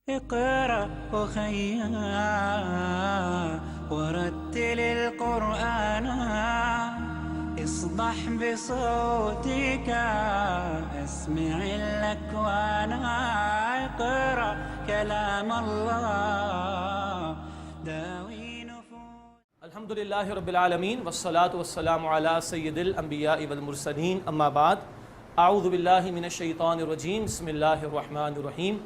اقرأ أخيا ورتل القرآن اصبح بصوتك اسمع الأكوان اقرأ كلام الله داوي نفوس. الحمد للہ رب العالمین والصلاة والسلام علی سید الانبیاء والمرسلین اما بعد اعوذ باللہ من الشیطان الرجیم بسم اللہ الرحمن الرحیم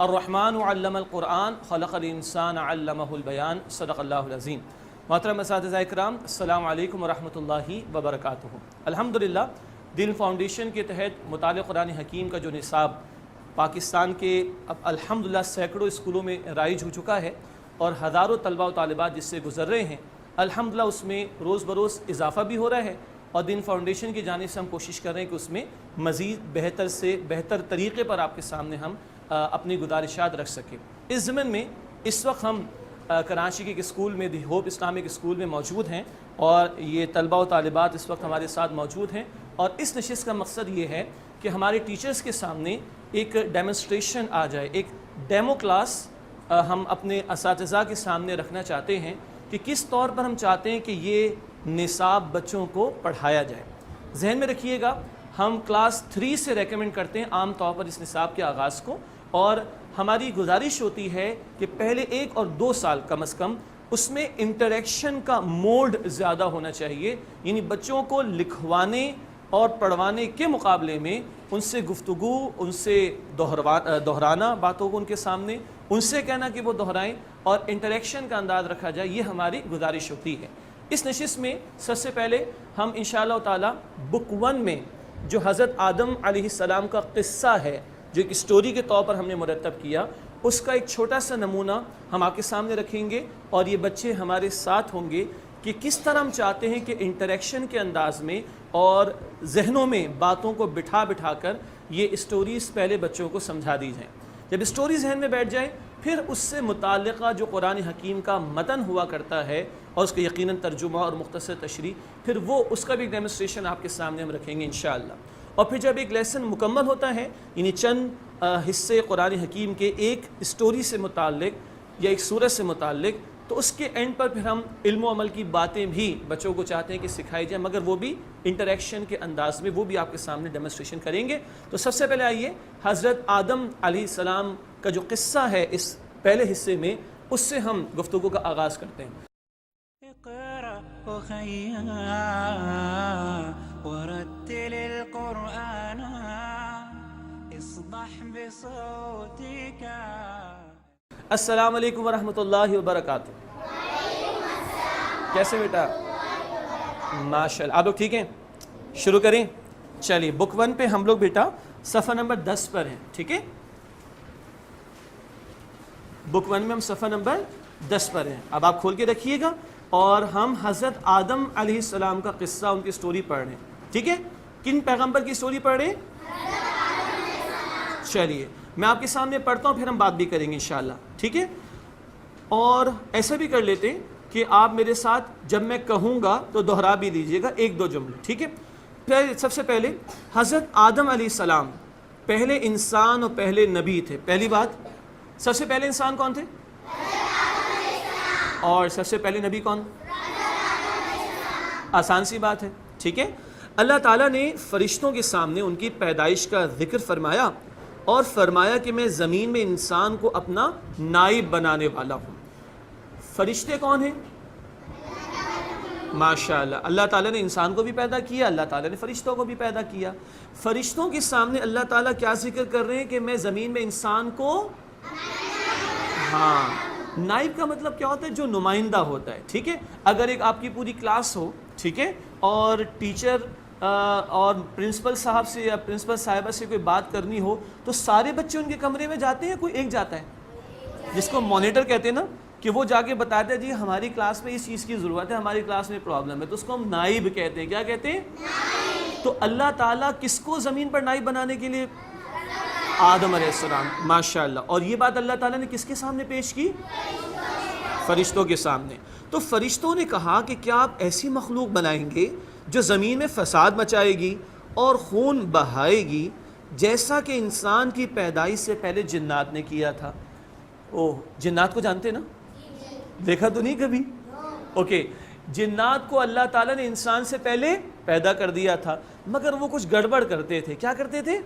الرحمن علم القرآن خلق الانسان علمہ البیان صدق اللہ العظیم. محترم اساتذہ اکرام السلام علیکم ورحمۃ اللہ وبرکاتہ. الحمدللہ دین فاؤنڈیشن کے تحت مطالعہ قرآن حکیم کا جو نصاب پاکستان کے اب الحمدللہ سینکڑوں اسکولوں میں رائج ہو چکا ہے اور ہزاروں طلبہ و طالبات جس سے گزر رہے ہیں، الحمدللہ اس میں روز بروز اضافہ بھی ہو رہا ہے اور دین فاؤنڈیشن کی جانب سے ہم کوشش کر رہے ہیں کہ اس میں مزید بہتر سے بہتر طریقے پر آپ کے سامنے ہم اپنی گزارشات رکھ سکیں. اس ضمن میں اس وقت ہم کراچی کے ایک اسکول میں دی ہوپ اسلامک اسکول میں موجود ہیں اور یہ طلبہ و طالبات اس وقت ہمارے ساتھ موجود ہیں اور اس نشست کا مقصد یہ ہے کہ ہمارے ٹیچرز کے سامنے ایک ڈیمونسٹریشن آ جائے، ایک ڈیمو کلاس ہم اپنے اساتذہ کے سامنے رکھنا چاہتے ہیں کہ کس طور پر ہم چاہتے ہیں کہ یہ نصاب بچوں کو پڑھایا جائے. ذہن میں رکھیے گا ہم کلاس 3 سے ریکمنڈ کرتے ہیں عام طور پر اس نصاب کے آغاز کو، اور ہماری گزارش ہوتی ہے کہ پہلے 1 اور 2 سال کم از کم اس میں انٹریکشن کا موڈ زیادہ ہونا چاہیے، یعنی بچوں کو لکھوانے اور پڑھوانے کے مقابلے میں ان سے گفتگو، ان سے دہرانا باتوں کو ان کے سامنے، ان سے کہنا کہ وہ دہرائیں اور انٹریکشن کا انداز رکھا جائے، یہ ہماری گزارش ہوتی ہے. اس نشست میں سب سے پہلے ہم انشاءاللہ تعالی بک 1 میں جو حضرت آدم علیہ السلام کا قصہ ہے، جو ایک اسٹوری کے طور پر ہم نے مرتب کیا، اس کا ایک چھوٹا سا نمونہ ہم آپ کے سامنے رکھیں گے اور یہ بچے ہمارے ساتھ ہوں گے کہ کس طرح ہم چاہتے ہیں کہ انٹریکشن کے انداز میں اور ذہنوں میں باتوں کو بٹھا کر یہ اسٹوریز پہلے بچوں کو سمجھا دی جائیں. جب اسٹوری ذہن میں بیٹھ جائے پھر اس سے متعلقہ جو قرآن حکیم کا متن ہوا کرتا ہے اور اس کا یقیناً ترجمہ اور مختصر تشریح، پھر وہ اس کا بھی ایک ڈیمونسٹریشن آپ کے سامنے ہم رکھیں گے انشاءاللہ. اور پھر جب ایک لیسن مکمل ہوتا ہے، یعنی چند حصے قرآن حکیم کے ایک اسٹوری سے متعلق یا ایک سورت سے متعلق، تو اس کے اینڈ پر پھر ہم علم و عمل کی باتیں بھی بچوں کو چاہتے ہیں کہ سکھائی جائیں، مگر وہ بھی انٹریکشن کے انداز میں، وہ بھی آپ کے سامنے ڈیمونسٹریشن کریں گے. تو سب سے پہلے آئیے حضرت آدم علیہ السلام کا جو قصہ ہے اس پہلے حصے میں، اس سے ہم گفتگو کا آغاز کرتے ہیں. اقرأ أخيا ورتل القرآن اصبح بصوتك. السلام علیکم ورحمۃ اللہ وبرکاتہ. کیسے بیٹا؟ ماشاء اللہ. آپ لوگ ٹھیک ہیں؟ شروع کریں. چلیے بک 1 پہ ہم لوگ بیٹا صفحہ نمبر 10 پر ہیں. ٹھیک ہے، بک 1 میں ہم صفحہ نمبر 10 پر ہیں. اب آپ کھول کے رکھیے گا اور ہم حضرت آدم علیہ السلام کا قصہ، ان کی سٹوری پڑھ رہے ہیں. ٹھیک ہے، کن پیغمبر کی سٹوری پڑھ رہے ہیں؟ چلیے میں آپ کے سامنے پڑھتا ہوں، پھر ہم بات بھی کریں گے انشاءاللہ. ٹھیک ہے، اور ایسا بھی کر لیتے ہیں کہ آپ میرے ساتھ جب میں کہوں گا تو دہرا بھی دیجیے گا 1-2 جملے. ٹھیک ہے. پھر سب سے پہلے حضرت آدم علیہ السلام پہلے انسان اور پہلے نبی تھے. پہلی بات، سب سے پہلے انسان کون تھے اور سب سے پہلے نبی کون؟ آسان سی بات ہے. ٹھیک ہے. اللہ تعالیٰ نے فرشتوں کے سامنے ان کی پیدائش کا ذکر فرمایا اور فرمایا کہ میں زمین میں انسان کو اپنا نائب بنانے والا ہوں. فرشتے کون ہیں؟ ماشاءاللہ. اللہ تعالیٰ نے انسان کو بھی پیدا کیا، اللہ تعالیٰ نے فرشتوں کو بھی پیدا کیا. فرشتوں کے سامنے اللہ تعالیٰ کیا ذکر کر رہے ہیں کہ میں زمین میں انسان کو، ہاں، نائب کا مطلب کیا ہوتا ہے؟ جو نمائندہ ہوتا ہے. ٹھیک ہے. اگر ایک آپ کی پوری کلاس ہو، ٹھیک ہے، اور ٹیچر اور پرنسپل صاحب سے یا پرنسپل صاحبہ سے کوئی بات کرنی ہو تو سارے بچے ان کے کمرے میں جاتے ہیں، کوئی ایک جاتا ہے جس کو مانیٹر کہتے ہیں نا، کہ وہ جا کے بتاتا ہے جی ہماری کلاس میں اس چیز کی ضرورت ہے، ہماری کلاس میں پرابلم ہے، تو اس کو ہم نائب کہتے ہیں. کیا کہتے ہیں؟ نائب. تو اللہ تعالیٰ کس کو زمین پر نائب بنانے کے لیے؟ آدم علیہ السلام. ماشاءاللہ. اور یہ بات اللہ تعالیٰ نے کس کے سامنے پیش کی؟ فرشتوں کے سامنے. تو فرشتوں نے کہا کہ کیا آپ ایسی مخلوق بنائیں گے جو زمین میں فساد مچائے گی اور خون بہائے گی، جیسا کہ انسان کی پیدائش سے پہلے جنات نے کیا تھا. اوہ جنات کو جانتے نا؟ دیکھا تو نہیں کبھی؟ اوکے، جنات کو اللہ تعالیٰ نے انسان سے پہلے پیدا کر دیا تھا، مگر وہ کچھ گڑبڑ کرتے تھے. کیا کرتے تھے؟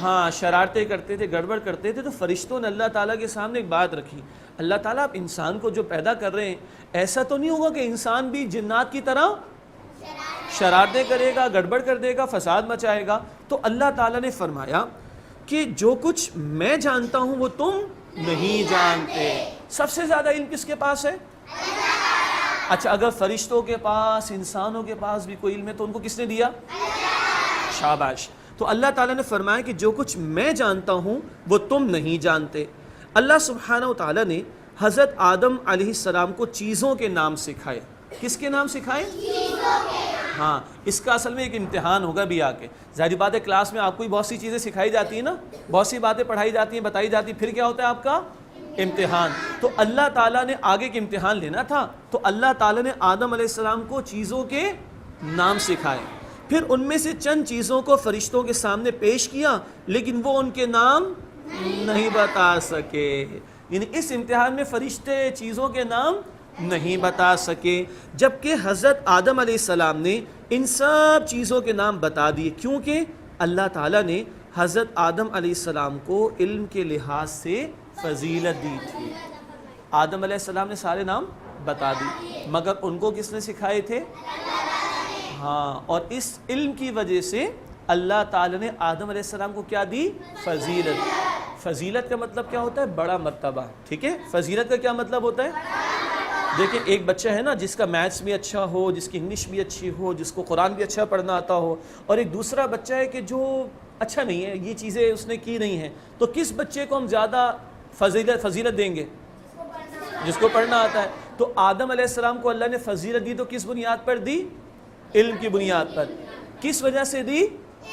ہاں، شرارتیں کرتے تھے، گڑبڑ کرتے تھے. تو فرشتوں نے اللہ تعالیٰ کے سامنے ایک بات رکھی، اللہ تعالیٰ آپ انسان کو جو پیدا کر رہے ہیں، ایسا تو نہیں ہوگا کہ انسان بھی جنات کی طرح شرارتیں کرے گا، گڑبڑ کر دے گا، فساد مچائے گا؟ تو اللہ تعالیٰ نے فرمایا کہ جو کچھ میں جانتا ہوں وہ تم نہیں جانتے. سب سے زیادہ علم کس کے پاس ہے؟ اچھا، اگر فرشتوں کے پاس، انسانوں کے پاس بھی کوئی علم ہے تو ان کو کس نے دیا؟ شاباش. تو اللہ تعالیٰ نے فرمایا کہ جو کچھ میں جانتا ہوں وہ تم نہیں جانتے. اللہ سبحانہ و تعالیٰ نے حضرت آدم علیہ السلام کو چیزوں کے نام سکھائے. کس کے نام سکھائے؟ ہاں، اس کا اصل میں ایک امتحان ہوگا بھی آ کے. ظاہری بات ہے کلاس میں آپ کو بہت سی چیزیں سکھائی جاتی ہیں نا، بہت سی باتیں پڑھائی جاتی ہیں، بتائی جاتی ہیں، پھر کیا ہوتا ہے آپ کا امتحان. تو اللہ تعالیٰ نے آگے کے امتحان لینا تھا، تو اللہ تعالیٰ نے آدم علیہ السلام کو چیزوں کے نام سکھائے. پھر ان میں سے چند چیزوں کو فرشتوں کے سامنے پیش کیا، لیکن وہ ان کے نام نہیں بتا سکے. یعنی اس امتحان میں فرشتے چیزوں کے نام نہیں بتا سکے، جبکہ حضرت آدم علیہ السلام نے ان سب چیزوں کے نام بتا دیے، کیونکہ اللہ تعالیٰ نے حضرت آدم علیہ السلام کو علم کے لحاظ سے فضیلت دی تھی. آدم علیہ السلام نے سارے نام بتا دی، مگر ان کو کس نے سکھائے تھے؟ ہاں، اور اس علم کی وجہ سے اللہ تعالیٰ نے آدم علیہ السلام کو کیا دی؟ فضیلت. فضیلت کا مطلب کیا ہوتا ہے؟ بڑا مرتبہ. ٹھیک ہے، فضیلت کا کیا مطلب ہوتا ہے؟ دیکھیں، ایک بچہ ہے نا جس کا میتھس بھی اچھا ہو، جس کی انگلش بھی اچھی ہو، جس کو قرآن بھی اچھا پڑھنا آتا ہو، اور ایک دوسرا بچہ ہے کہ جو اچھا نہیں ہے، یہ چیزیں اس نے کی نہیں ہیں. تو کس بچے کو ہم زیادہ فضیلت دیں گے؟ جس کو پڑھنا آتا ہے. تو آدم علیہ السلام کو اللہ نے فضیلت دی تو کس بنیاد پر دی؟ علم کی بنیاد پر. کس وجہ سے دی؟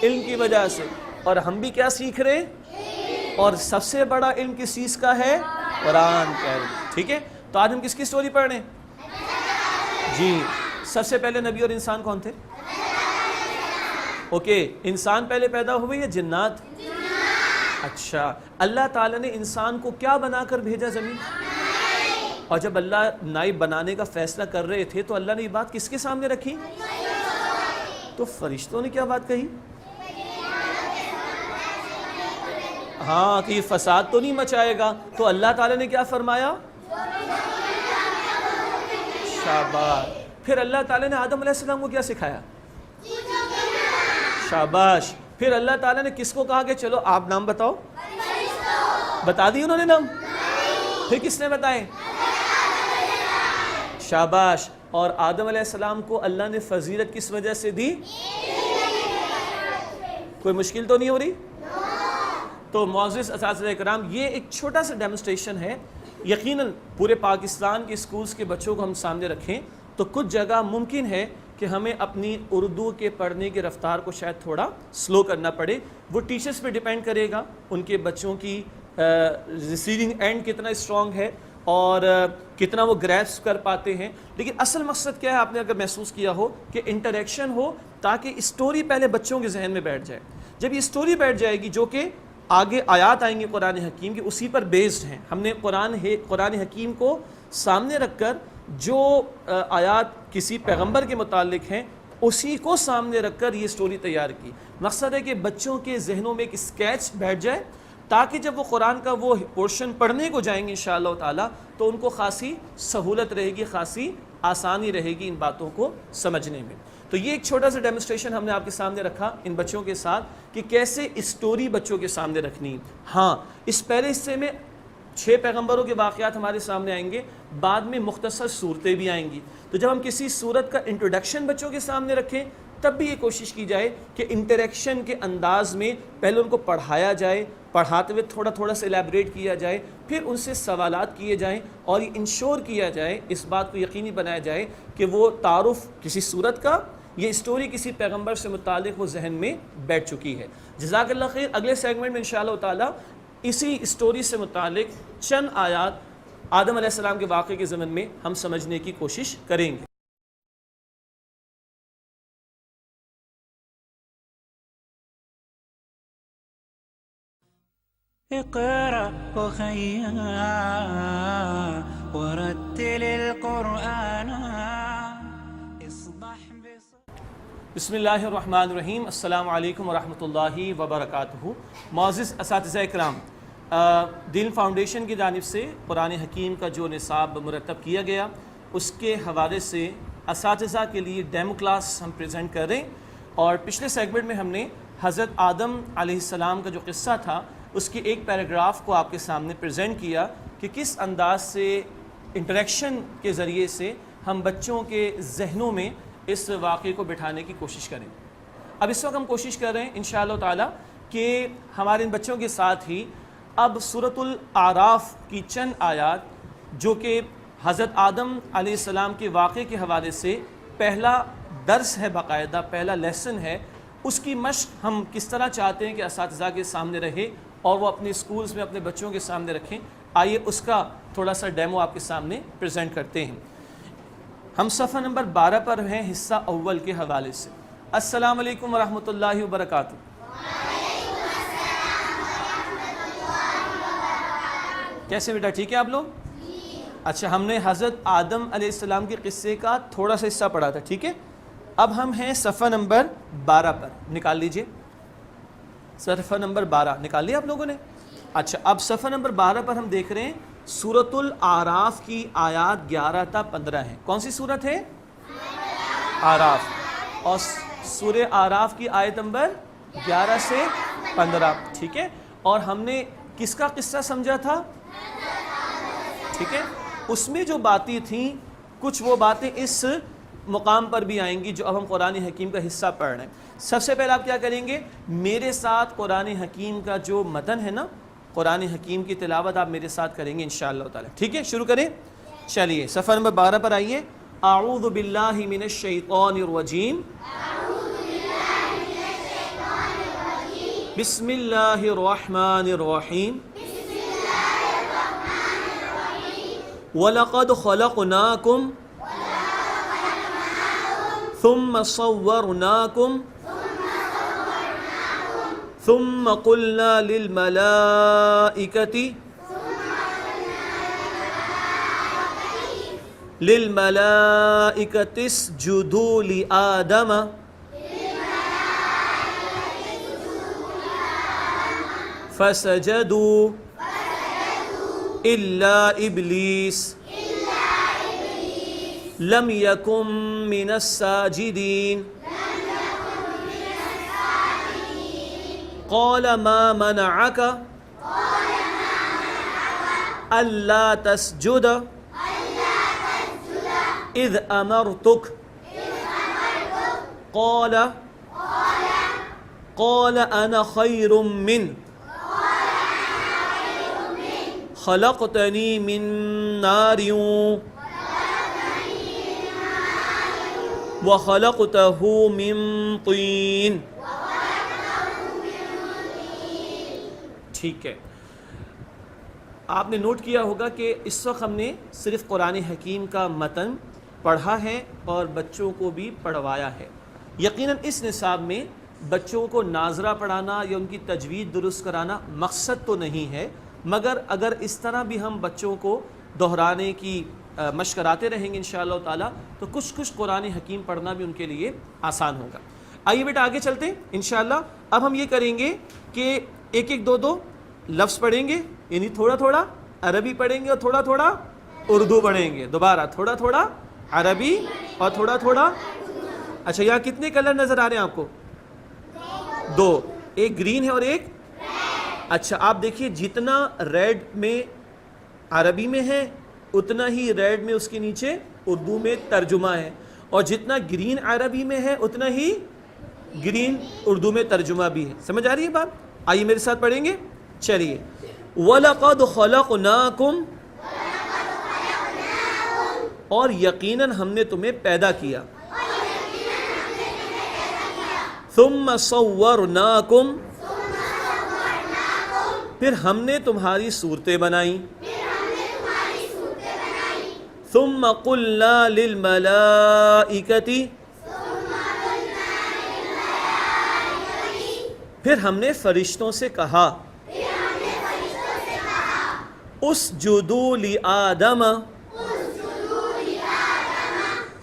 علم کی وجہ سے. اور ہم بھی کیا سیکھ رہے ہیں؟ اور سب سے بڑا علم کس چیز کا ہے؟ قرآن کا علم. ٹھیک ہے، تو آج ہم کس کی سٹوری پڑھ رہے ہیں؟ جی، سب سے پہلے نبی اور انسان کون تھے؟ اوکے، انسان پہلے پیدا ہوئے یا جنات؟ اچھا، اللہ تعالیٰ نے انسان کو کیا بنا کر بھیجا زمین؟ اور جب اللہ نائب بنانے کا فیصلہ کر رہے تھے تو اللہ نے یہ بات کس کے سامنے رکھی؟ تو فرشتوں نے کیا بات کہی؟ ہاں، کہ یہ فساد تو نہیں مچائے گا. تو اللہ تعالیٰ نے کیا فرمایا؟ شاباش. پھر اللہ تعالیٰ نے آدم علیہ السلام کو کیا سکھایا؟ شاباش. پھر اللہ تعالیٰ نے کس کو کہا کہ چلو آپ نام بتاؤ؟ بتا دی انہوں نے نام؟ پھر کس نے بتائے؟ شاباش. اور آدم علیہ السلام کو اللہ نے فضیلت کس وجہ سے دی؟ کوئی مشکل تو نہیں ہو رہی؟ تو معزز اساتذہ کرام، یہ ایک چھوٹا سا ڈیمونسٹریشن ہے. یقیناً پورے پاکستان کے اسکولز کے بچوں کو ہم سامنے رکھیں تو کچھ جگہ ممکن ہے کہ ہمیں اپنی اردو کے پڑھنے کی رفتار کو شاید تھوڑا سلو کرنا پڑے. وہ ٹیچرز پہ ڈیپینڈ کرے گا، ان کے بچوں کی ریسیونگ اینڈ کتنا اسٹرانگ ہے اور کتنا وہ گریسپ کر پاتے ہیں. لیکن اصل مقصد کیا ہے، آپ نے اگر محسوس کیا ہو کہ انٹریکشن ہو تاکہ اسٹوری پہلے بچوں کے ذہن میں بیٹھ جائے. جب یہ اسٹوری بیٹھ جائے گی، جو کہ آگے آیات آئیں گے قرآن حکیم کی، اسی پر بیسڈ ہیں. ہم نے قرآن حکیم کو سامنے رکھ کر جو آیات کسی پیغمبر کے متعلق ہیں اسی کو سامنے رکھ کر یہ سٹوری تیار کی. مقصد ہے کہ بچوں کے ذہنوں میں ایک اسکیچ بیٹھ جائے تاکہ جب وہ قرآن کا وہ پورشن پڑھنے کو جائیں گے انشاءاللہ تعالی تو ان کو خاصی سہولت رہے گی، خاصی آسانی رہے گی ان باتوں کو سمجھنے میں. تو یہ ایک چھوٹا سا ڈیمونسٹریشن ہم نے آپ کے سامنے رکھا ان بچوں کے ساتھ کہ کیسے اسٹوری بچوں کے سامنے رکھنی. ہاں، اس پہلے حصے میں 6 پیغمبروں کے واقعات ہمارے سامنے آئیں گے، بعد میں مختصر صورتیں بھی آئیں گی. تو جب ہم کسی صورت کا انٹروڈکشن بچوں کے سامنے رکھیں تب بھی یہ کوشش کی جائے کہ انٹریکشن کے انداز میں پہلے ان کو پڑھایا جائے، پڑھاتے ہوئے تھوڑا تھوڑا سا الیبریٹ کیا جائے، پھر ان سے سوالات کیے جائیں اور یہ انشور کیا جائے، اس بات کو یقینی بنایا جائے کہ وہ تعارف کسی صورت کا، یہ اسٹوری کسی پیغمبر سے متعلق وہ ذہن میں بیٹھ چکی ہے. جزاک اللہ خیر. اگلے سیگمنٹ میں انشاءاللہ تعالی اسی اسٹوری سے متعلق چند آیات آدم علیہ السلام کے واقعے کے ضمن میں ہم سمجھنے کی کوشش کریں گے. اقرأ أخيا ورتل القرآن اصبح بسم اللہ الرحمن الرحیم. السلام علیکم ورحمۃ اللہ وبرکاتہ. معزز اساتذہ اکرام، دین فاؤنڈیشن کی جانب سے قرآن حکیم کا جو نصاب مرتب کیا گیا اس کے حوالے سے اساتذہ کے لیے ڈیمو کلاس ہم پریزنٹ کر رہے ہیں. اور پچھلے سیگمنٹ میں ہم نے حضرت آدم علیہ السلام کا جو قصہ تھا اس کے ایک پیراگراف کو آپ کے سامنے پریزنٹ کیا کہ کس انداز سے انٹریکشن کے ذریعے سے ہم بچوں کے ذہنوں میں اس واقعے کو بٹھانے کی کوشش کریں. اب اس وقت ہم کوشش کر رہے ہیں انشاءاللہ تعالی کہ ہمارے ان بچوں کے ساتھ ہی اب سورۃ الاعراف کی چند آیات جو کہ حضرت آدم علیہ السلام کے واقعے کے حوالے سے پہلا درس ہے، باقاعدہ پہلا لیسن ہے، اس کی مشق ہم کس طرح چاہتے ہیں کہ اساتذہ کے سامنے رہے اور وہ اپنے اسکولز میں اپنے بچوں کے سامنے رکھیں. آئیے اس کا تھوڑا سا ڈیمو آپ کے سامنے پریزنٹ کرتے ہیں. ہم صفحہ نمبر 12 پر ہیں حصہ اول کے حوالے سے. السلام علیکم ورحمۃ اللہ وبرکاتہ. کیسے بیٹا، ٹھیک ہے آپ لوگ؟ اچھا، ہم نے حضرت آدم علیہ السلام کے قصے کا تھوڑا سا حصہ پڑھا تھا، ٹھیک ہے. اب ہم ہیں صفحہ نمبر 12 پر. نکال لیجئے صفحہ نمبر 12. نکال لیا آپ لوگوں نے؟ اچھا، اب صفحہ نمبر 12 پر ہم دیکھ رہے ہیں سورۃ الاعراف کی آیات 11 تا 15 ہیں. کون سی سورت ہے؟ اعراف. اور سورہ اعراف کی آیت نمبر 11 سے 15، ٹھیک ہے. اور ہم نے کس کا قصہ سمجھا تھا؟ ٹھیک ہے. اس میں جو باتیں تھیں کچھ وہ باتیں اس مقام پر بھی آئیں گی جو اب ہم قرآن حکیم کا حصہ پڑھ رہے ہیں. سب سے پہلے آپ کیا کریں گے، میرے ساتھ قرآن حکیم کا جو متن ہے نا، قرآن حکیم کی تلاوت آپ میرے ساتھ کریں گے انشاءاللہ تعالی. ٹھیک ہے، شروع کریں. چلیے صفحہ نمبر 12 پر آئیے. اعوذ باللہ من الشیطان الرجیم. بسم اللہ الرحمن الرحیم. وَلَقَدْ خَلَقْنَاكُمْ ثُمَّ صَوَّرْنَاكُمْ ثُمَّ قُلْنَا لِلْمَلَائِكَةِ اسْجُدُوا لِآدَمَ فَسَجَدُوا إِلَّا إِبْلِيسَ لم يكن من الساجدين قال ما منعك ألا تسجد إذ أمرتك قال أنا خير منه خلقتني من نار وَخَلَقْتَهُ مِن طِينٍ. ٹھیک ہے. آپ نے نوٹ کیا ہوگا کہ اس وقت ہم نے صرف قرآن حکیم کا متن پڑھا ہے اور بچوں کو بھی پڑھوایا ہے. یقیناً اس نصاب میں بچوں کو ناظرہ پڑھانا یا ان کی تجوید درست کرانا مقصد تو نہیں ہے، مگر اگر اس طرح بھی ہم بچوں کو دہرانے کی مشق کراتے رہیں گے انشاءاللہ تعالی تو کچھ قرآن حکیم پڑھنا بھی ان کے لیے آسان ہوگا. آئیے بیٹا آگے چلتے ہیں انشاءاللہ. اب ہم یہ کریں گے کہ ایک ایک دو لفظ پڑھیں گے، یعنی تھوڑا تھوڑا عربی پڑھیں گے اور تھوڑا تھوڑا اردو پڑھیں گے. دوبارہ تھوڑا تھوڑا عربی اور تھوڑا تھوڑا. اچھا، یہاں کتنے کلر نظر آ رہے ہیں آپ کو؟ 2. ایک گرین ہے اور ایک. اچھا، آپ دیکھیے جتنا ریڈ میں عربی میں ہے اتنا ہی ریڈ میں اس کے نیچے اردو میں ترجمہ ہے، اور جتنا گرین عربی میں ہے اتنا ہی گرین اردو میں ترجمہ بھی ہے. سمجھ آ رہی ہے بات؟ آئیے میرے ساتھ پڑھیں گے. چلیے. وَلَقَدْ خَلَقْنَاكُمْ، اور یقیناً ہم نے تمہیں پیدا کیا. ثُمَّ صَوَّرْنَاكُمْ، پھر ہم نے تمہاری صورتیں بنائیں. ثم قلنا للملائکتی، پھر ہم نے فرشتوں سے کہا. اسجدوا لآدم.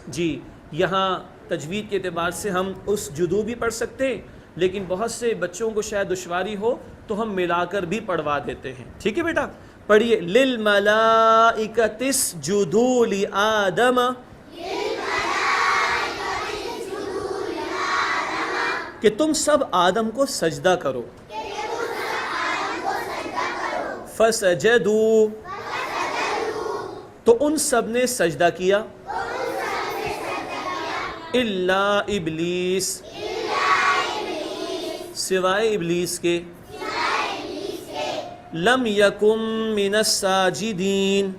جی یہاں تجوید کے اعتبار سے ہم اسجدوا بھی پڑھ سکتے ہیں، لیکن بہت سے بچوں کو شاید دشواری ہو تو ہم ملا کر بھی پڑھوا دیتے ہیں. ٹھیک ہے بیٹا، پڑھیے للملائکۃ اسجدوا لآدم، کہ تم سب آدم کو سجدہ کرو. فسجدوا، تو ان سب نے سجدہ کیا. الا ابلیس، سوائے ابلیس کے. لم یکن من الساجدین،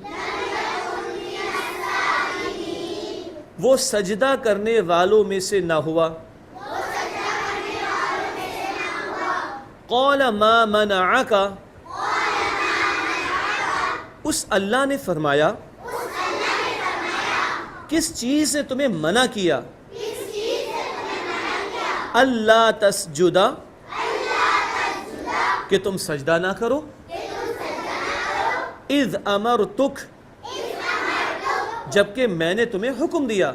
وہ سجدہ کرنے والوں میں سے نہ ہوا. قال ما منعک، اس اللہ نے فرمایا کس چیز نے تمہیں منع کیا؟ اللہ تسجدا، کہ تم سجدہ نہ کرو. اذ امرتک، جبکہ میں نے تمہیں حکم دیا.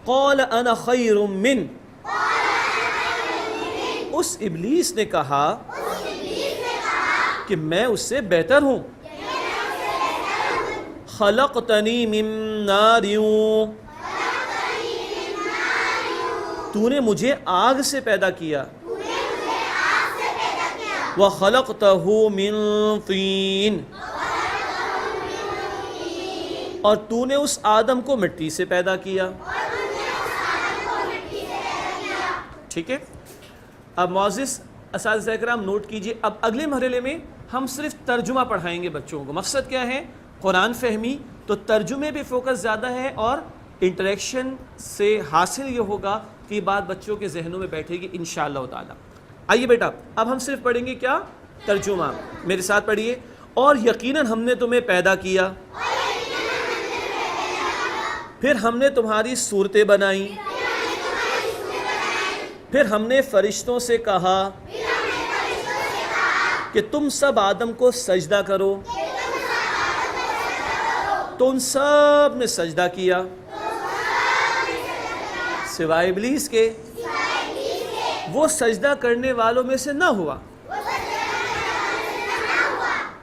قال انا خیر من، اس ابلیس نے کہا کہ میں اس سے بہتر ہوں. خلقتنی من نار، تو نے مجھے آگ سے پیدا کیا. وَخَلَقْتَهُ مِن طِين، اور تو نے اس آدم کو مٹی سے پیدا کیا. ٹھیک ہے، اب معزز اساتذہ کرام نوٹ کیجئے، اب اگلے مرحلے میں ہم صرف ترجمہ پڑھائیں گے بچوں کو. مقصد کیا ہے؟ قرآن فہمی. تو ترجمے پہ فوکس زیادہ ہے اور انٹریکشن سے حاصل یہ ہوگا کہ یہ بات بچوں کے ذہنوں میں بیٹھے گی انشاءاللہ تعالی. آئیے بیٹا، اب ہم صرف پڑھیں گے کیا؟ ترجمہ. میرے ساتھ پڑھیے. اور یقیناً ہم نے تمہیں پیدا کیا، پھر ہم نے تمہاری صورتیں بنائیں، پھر ہم نے فرشتوں سے کہا کہ تم سب آدم کو سجدہ کرو. تو ان سب نے سجدہ کیا سوائے ابلیس کے. وہ سجدہ کرنے والوں میں سے نہ ہوا.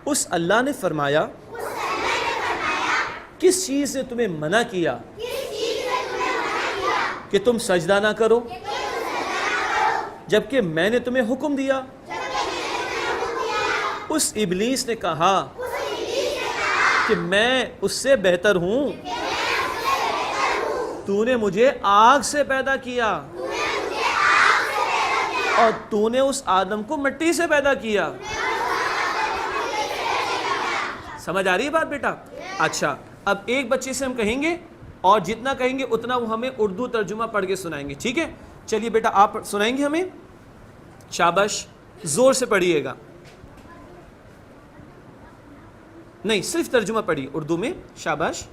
اس اللہ نے فرمایا کس چیز نے تمہیں منع کیا کہ تم سجدہ نہ کرو، جبکہ میں نے تمہیں حکم دیا. اس ابلیس نے کہا کہ میں اس سے بہتر ہوں، تو نے مجھے آگ سے پیدا کیا اور تو نے اس آدم کو مٹی سے پیدا کیا. سمجھ آ رہی ہے بات بیٹا؟ اچھا، اب ایک بچے سے ہم کہیں گے اور جتنا کہیں گے اتنا وہ ہمیں اردو ترجمہ پڑھ کے سنائیں گے. ٹھیک ہے، چلیے بیٹا آپ سنائیں گے ہمیں. شاباش، زور سے پڑھیے گا. نہیں، صرف ترجمہ پڑھیے اردو میں. شاباش.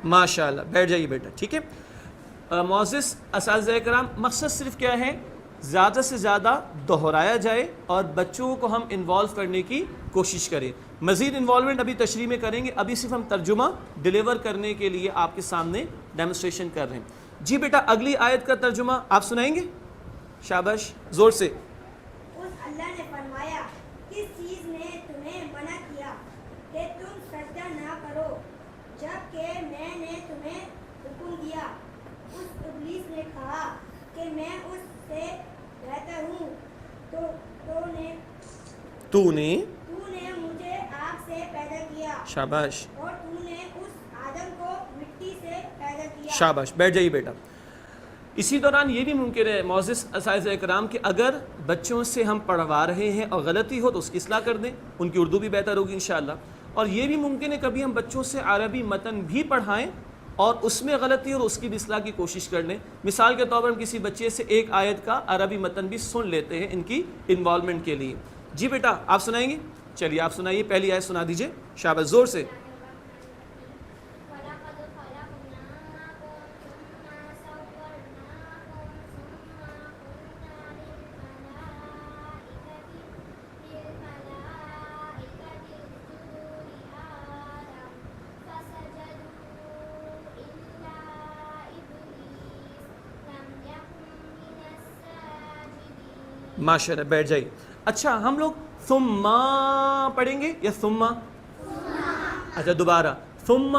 ماشاء اللہ، بیٹھ جائیے بیٹا. ٹھیک ہے معزز اساتذہ کرام، مقصد صرف کیا ہے؟ زیادہ سے زیادہ دہرایا جائے اور بچوں کو ہم انوالو کرنے کی کوشش کریں. مزید انوالومنٹ ابھی تشریح میں کریں گے، ابھی صرف ہم ترجمہ ڈیلیور کرنے کے لیے آپ کے سامنے ڈیمونسٹریشن کر رہے ہیں. جی بیٹا، اگلی آیت کا ترجمہ آپ سنائیں گے. شاباش، زور سے. اس اللہ نے فرمایا کس چیز نے تمہیں منع کیا کہ تم سجدہ نہ کرو، جبکہ میں نے تمہیں حکم دیا. اس ابلیس نے کہا کہ میں اس سے بہتر ہوں، تو نے مجھے آگ سے پیدا کیا. شاباش. اور تو نے اس آدم کو مٹی سے پیدا کیا. شاباش، بیٹھ جائیے بیٹا. اسی دوران یہ بھی ممکن ہے معزز اساتذہ اکرام کہ اگر بچوں سے ہم پڑھوا رہے ہیں اور غلطی ہو تو اس کی اصلاح کر دیں، ان کی اردو بھی بہتر ہوگی انشاءاللہ. اور یہ بھی ممکن ہے کبھی ہم بچوں سے عربی متن بھی پڑھائیں اور اس میں غلطی ہو تو اس کی بھی اصلاح کی کوشش کر لیں. مثال کے طور پر ہم کسی بچے سے ایک آیت کا عربی متن بھی سن لیتے ہیں ان کی انوالومنٹ کے لیے. جی بیٹا آپ سنائیں گے؟ چلیے آپ سنائیے، پہلی آیت سنا دیجئے، شاباش، زور سے۔ ماشاء اللہ، بیٹھ جائیے۔ اچھا ہم لوگ ثم پڑھیں گے یا ثم؟ اچھا دوبارہ، ثم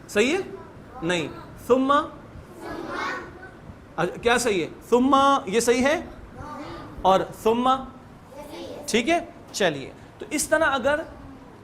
صحیح ہے؟ نہیں، ثم کیا صحیح ہے؟ ثم یہ صحیح ہے اور ثم ٹھیک ہے۔ چلیے تو اس طرح اگر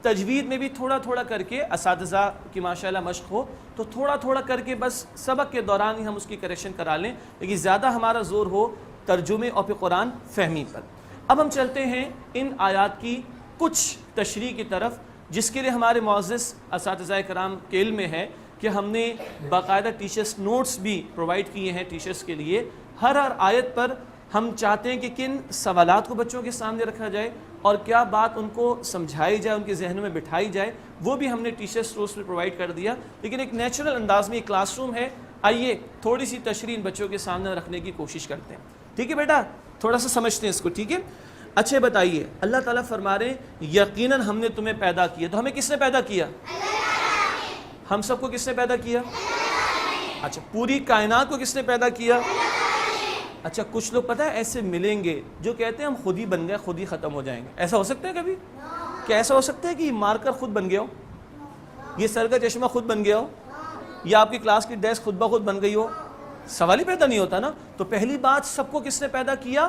تجوید میں بھی تھوڑا تھوڑا کر کے اساتذہ کی ماشاءاللہ مشق ہو تو تھوڑا تھوڑا کر کے بس سبق کے دوران ہی ہم اس کی کریکشن کرا لیں، لیکن زیادہ ہمارا زور ہو ترجمے اور پھر قرآن فہمی پر۔ اب ہم چلتے ہیں ان آیات کی کچھ تشریح کی طرف، جس کے لیے ہمارے معزز اساتذہ کرام کے علم میں ہے کہ ہم نے باقاعدہ ٹیچرس نوٹس بھی پرووائڈ کیے ہیں ٹیچرس کے لیے۔ ہر آیت پر ہم چاہتے ہیں کہ کن سوالات کو بچوں کے سامنے رکھا جائے اور کیا بات ان کو سمجھائی جائے، ان کے ذہنوں میں بٹھائی جائے، وہ بھی ہم نے ٹیچرس نوٹس میں پرووائڈ کر دیا، لیکن ایک نیچرل انداز میں ایک کلاس روم ہے، آئیے تھوڑی سی تشریح بچوں کے سامنے رکھنے کی کوشش کرتے ہیں۔ ٹھیک ہے بیٹا، تھوڑا سا سمجھتے ہیں اس کو، ٹھیک ہے؟ اچھا بتائیے، اللہ تعالیٰ فرما رہے ہیں یقیناً ہم نے تمہیں پیدا کیا، تو ہمیں کس نے پیدا کیا؟ ہم سب کو کس نے پیدا کیا؟ اچھا پوری کائنات کو کس نے پیدا کیا؟ اچھا کچھ لوگ پتہ ہے ایسے ملیں گے جو کہتے ہیں ہم خود ہی بن گئے، خود ہی ختم ہو جائیں گے، ایسا ہو سکتا ہے کبھی؟ کیا ایسا ہو سکتا ہے کہ یہ مار کر خود بن گیا ہو، یہ سر کا چشمہ خود بن گیا ہو، یا آپ کی کلاس کی ڈیسک خود بخود بن گئی ہو؟ سوال ہی پیدا نہیں ہوتا نا۔ تو پہلی بات سب کو کس نے پیدا کیا؟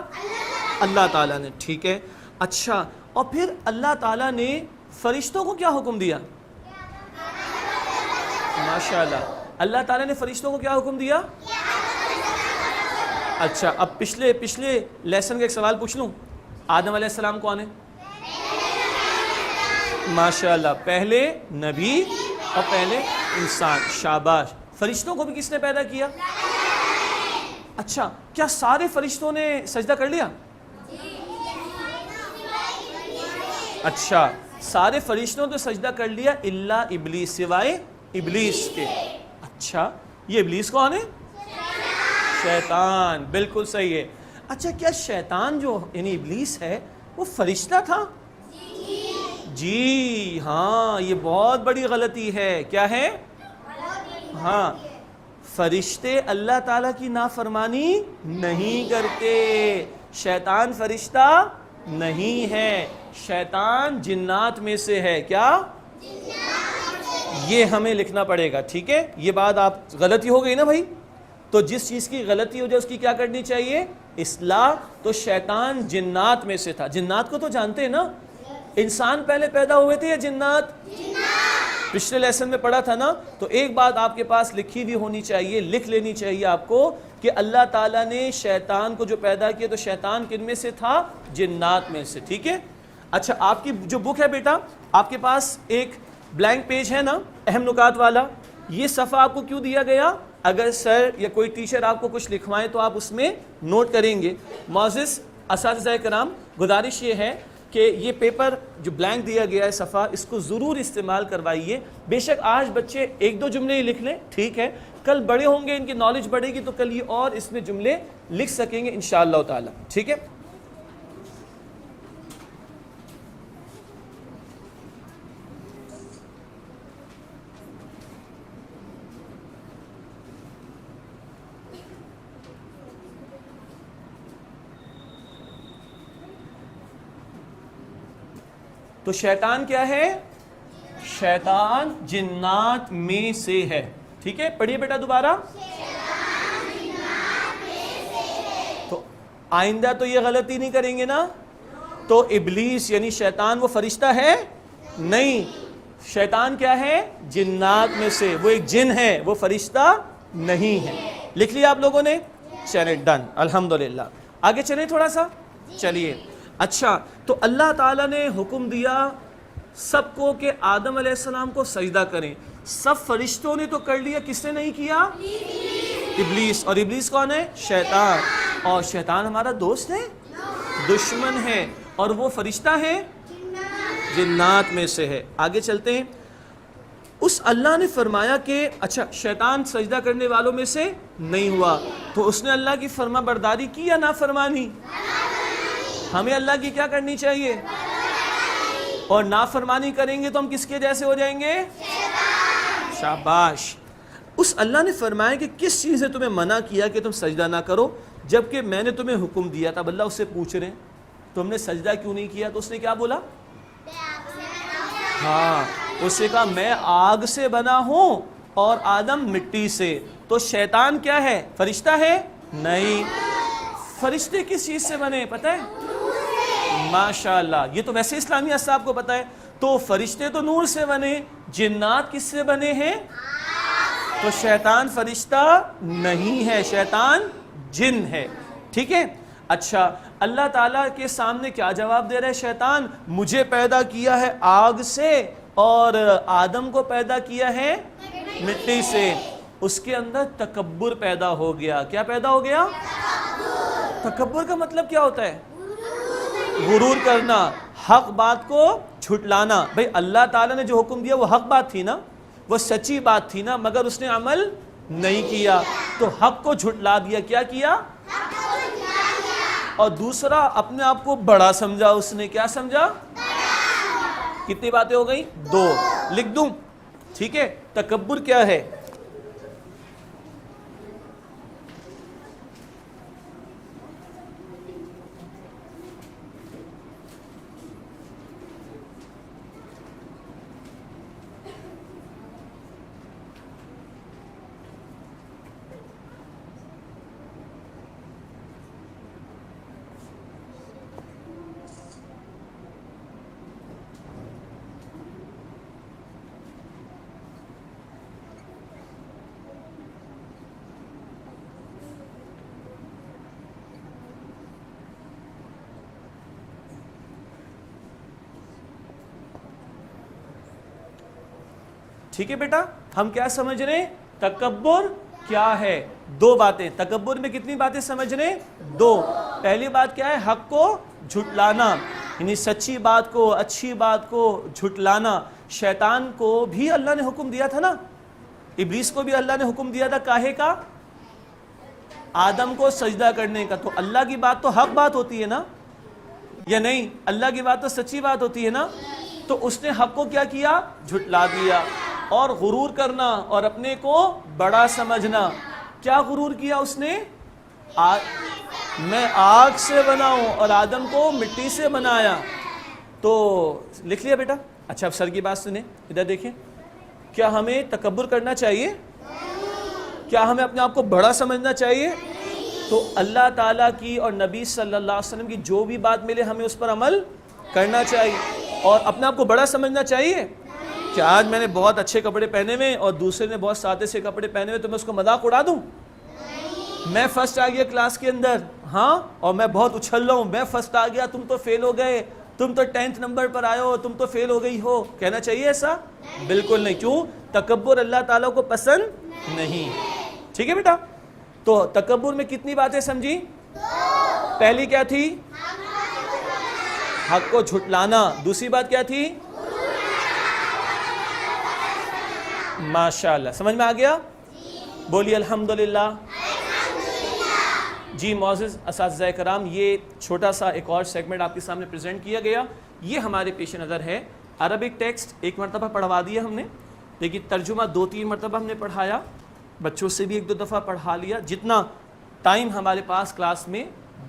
اللہ تعالیٰ نے، ٹھیک ہے۔ اچھا اور پھر اللہ تعالیٰ نے فرشتوں کو کیا حکم دیا؟ ماشاءاللہ، اللہ تعالیٰ نے فرشتوں کو کیا حکم دیا؟ اچھا اب پچھلے لیسن کا ایک سوال پوچھ لوں، آدم علیہ السلام کون ہے؟ ماشاءاللہ، پہلے نبی اور پہلے انسان، شاباش۔ فرشتوں کو بھی کس نے پیدا کیا؟ اچھا کیا سارے فرشتوں نے سجدہ کر لیا؟ اچھا سارے فرشتوں نے سجدہ کر لیا الا ابلیس، سوائے ابلیس کے۔ اچھا یہ ابلیس کون ہے؟ شیطان، بالکل صحیح ہے۔ اچھا کیا شیطان جو یعنی ابلیس ہے وہ فرشتہ تھا؟ جی ہاں، یہ بہت بڑی غلطی ہے۔ کیا ہے؟ ہاں، فرشتے اللہ تعالیٰ کی نافرمانی نہیں کرتے، شیطان فرشتہ نہیں ہے، شیطان جنات میں سے ہے۔ کیا؟ یہ ہمیں لکھنا پڑے گا، ٹھیک ہے؟ یہ بات آپ غلطی ہو گئی نا بھائی، تو جس چیز کی غلطی ہو جائے اس کی کیا کرنی چاہیے؟ اصلاح۔ تو شیطان جنات میں سے تھا، جنات کو تو جانتے ہیں نا، انسان پہلے پیدا ہوئے تھے یا جنات؟ پچھلے لیسن میں پڑھا تھا نا۔ تو ایک بات آپ کے پاس لکھی بھی ہونی چاہیے، لکھ لینی چاہیے آپ کو کہ اللہ تعالیٰ نے شیطان کو جو پیدا کیا تو شیطان کن میں سے تھا؟ جنات میں سے، ٹھیک ہے؟ اچھا آپ کی جو بک ہے بیٹا، آپ کے پاس ایک بلینک پیج ہے نا اہم نکات والا، یہ صفحہ آپ کو کیوں دیا گیا؟ اگر سر یا کوئی ٹیچر آپ کو کچھ لکھوائیں تو آپ اس میں نوٹ کریں گے۔ معزز اساتذہ کرام، گزارش یہ ہے کہ یہ پیپر جو بلینک دیا گیا ہے صفحہ، اس کو ضرور استعمال کروائیے۔ بے شک آج بچے ایک دو جملے ہی لکھ لیں، ٹھیک ہے، کل بڑے ہوں گے، ان کی نالج بڑھے گی تو کل یہ اور اس میں جملے لکھ سکیں گے انشاءاللہ تعالی، ٹھیک ہے؟ تو شیطان کیا ہے؟ شیطان جنات میں سے ہے، ٹھیک ہے؟ پڑھیے بیٹا دوبارہ۔ تو آئندہ تو یہ غلطی نہیں کریں گے نا۔ تو ابلیس یعنی شیطان وہ فرشتہ ہے نہیں، شیطان کیا ہے؟ جنات میں سے، وہ ایک جن ہے، وہ فرشتہ نہیں ہے۔ لکھ لیا آپ لوگوں نے؟ چلے ڈن، الحمدللہ۔ آگے چلیں تھوڑا سا، چلیے۔ اچھا تو اللہ تعالیٰ نے حکم دیا سب کو کہ آدم علیہ السلام کو سجدہ کریں، سب فرشتوں نے تو کر لیا، کس نے نہیں کیا؟ ابلیس۔ اور ابلیس کون ہے؟ شیطان۔ اور شیطان ہمارا دوست ہے؟ دشمن ہے۔ اور وہ فرشتہ ہے جنات میں سے ہے. آگے چلتے ہیں. اس اللہ نے فرمایا کہ اچھا شیطان سجدہ کرنے والوں میں سے نہیں ہوا, تو اس نے اللہ کی فرما برداری کی یا نافرمانی؟ ہمیں اللہ کی کیا کرنی چاہیے؟ اور نافرمانی کریں گے تو ہم کس کے جیسے ہو جائیں گے؟ شاباش. اس اللہ نے فرمایا کہ کس چیز نے تمہیں منع کیا کہ تم سجدہ نہ کرو جبکہ میں نے تمہیں حکم دیا تھا. اب اللہ اس سے پوچھ رہے ہیں تم نے سجدہ کیوں نہیں کیا؟ تو اس نے کیا بولا؟ ہاں, اس سے کہا میں آگ سے بنا ہوں اور آدم مٹی سے. تو شیطان کیا ہے؟ فرشتہ ہے؟ نہیں. فرشتے کس چیز سے بنے پتہ ہے؟ ماشاءاللہ, یہ تو ویسے اسلامی اصحاب کو پتہ ہے. تو فرشتے تو نور سے بنے, جنات کس سے بنے ہیں؟ تو شیطان فرشتہ نہیں ہے, شیطان جن ہے. ٹھیک ہے. اچھا اللہ تعالیٰ کے سامنے کیا جواب دے رہے شیطان؟ مجھے پیدا کیا ہے آگ سے اور آدم کو پیدا کیا ہے مٹی سے. اس کے اندر تکبر پیدا ہو گیا. کیا پیدا ہو گیا؟ تکبر کا مطلب کیا ہوتا ہے؟ غرور کرنا, حق بات کو جھٹلانا. بھئی اللہ تعالیٰ نے جو حکم دیا وہ حق بات تھی نا, وہ سچی بات تھی نا, مگر اس نے عمل نہیں کیا تو حق کو جھٹلا دیا. کیا کیا؟ اور دوسرا اپنے آپ کو بڑا سمجھا. اس نے کیا سمجھا؟ کتنی باتیں ہو گئی؟ 2. لکھ دوں؟ ٹھیک ہے. تکبر کیا ہے؟ ٹھیک ہے بیٹا, ہم کیا سمجھ رہے ہیں؟ تکبر کیا ہے؟ 2 باتیں. تکبر میں کتنی باتیں سمجھ رہے ہیں؟ 2. پہلی بات کیا ہے؟ حق کو جھٹلانا, یعنی سچی بات کو, اچھی بات کو جھٹلانا. شیطان کو بھی اللہ نے حکم دیا تھا نا, ابلیس کو بھی اللہ نے حکم دیا تھا. کاہے کا؟ آدم کو سجدہ کرنے کا. تو اللہ کی بات تو حق بات ہوتی ہے نا, یا نہیں؟ اللہ کی بات تو سچی بات ہوتی ہے نا. تو اس نے حق کو کیا کیا؟ جھٹلا دیا. اور غرور کرنا اور اپنے کو بڑا سمجھنا. کیا غرور کیا اس نے؟ میں آگ سے بنا ہوں اور آدم کو مٹی سے بنایا. تو لکھ لیا بیٹا؟ اچھا اب سر کی بات سنیں, ادھر دیکھیں. کیا ہمیں تکبر کرنا چاہیے؟ کیا ہمیں اپنے آپ کو بڑا سمجھنا چاہیے؟ تو اللہ تعالیٰ کی اور نبی صلی اللہ علیہ وسلم کی جو بھی بات ملے ہمیں اس پر عمل کرنا چاہیے. اور اپنے آپ کو بڑا سمجھنا چاہیے کہ آج میں نے بہت اچھے کپڑے پہنے ہوئے اور دوسرے نے بہت سادے سے کپڑے پہنے ہوئے تو میں اس کو مذاق اڑا دوں؟ میں فرسٹ آ گیا کلاس کے اندر, ہاں, اور میں بہت اچھل رہا ہوں, میں فرسٹ آ گیا, تم تو فیل ہو گئے, تم تو 10th نمبر پر آئے ہو, تم تو فیل ہو گئی ہو, کہنا چاہیے ایسا؟ بالکل نہیں. کیوں؟ تکبر اللہ تعالیٰ کو پسند نہیں. ٹھیک ہے بیٹا. تو تکبر میں کتنی باتیں سمجھی؟ پہلی کیا تھی؟ حق کو جھٹلانا. دوسری بات کیا تھی؟ ماشاءاللہ, سمجھ میں آ گیا؟ بولیے الحمدللہ. جی معزز اساتذہ کرام, یہ چھوٹا سا ایک اور سیگمنٹ آپ کے سامنے پریزنٹ کیا گیا. یہ ہمارے پیش نظر ہے. عربک ٹیکسٹ ایک مرتبہ پڑھوا دیا ہم نے, لیکن ترجمہ 2-3 مرتبہ ہم نے پڑھایا, بچوں سے بھی 1-2 دفعہ پڑھا لیا, جتنا ٹائم ہمارے پاس کلاس میں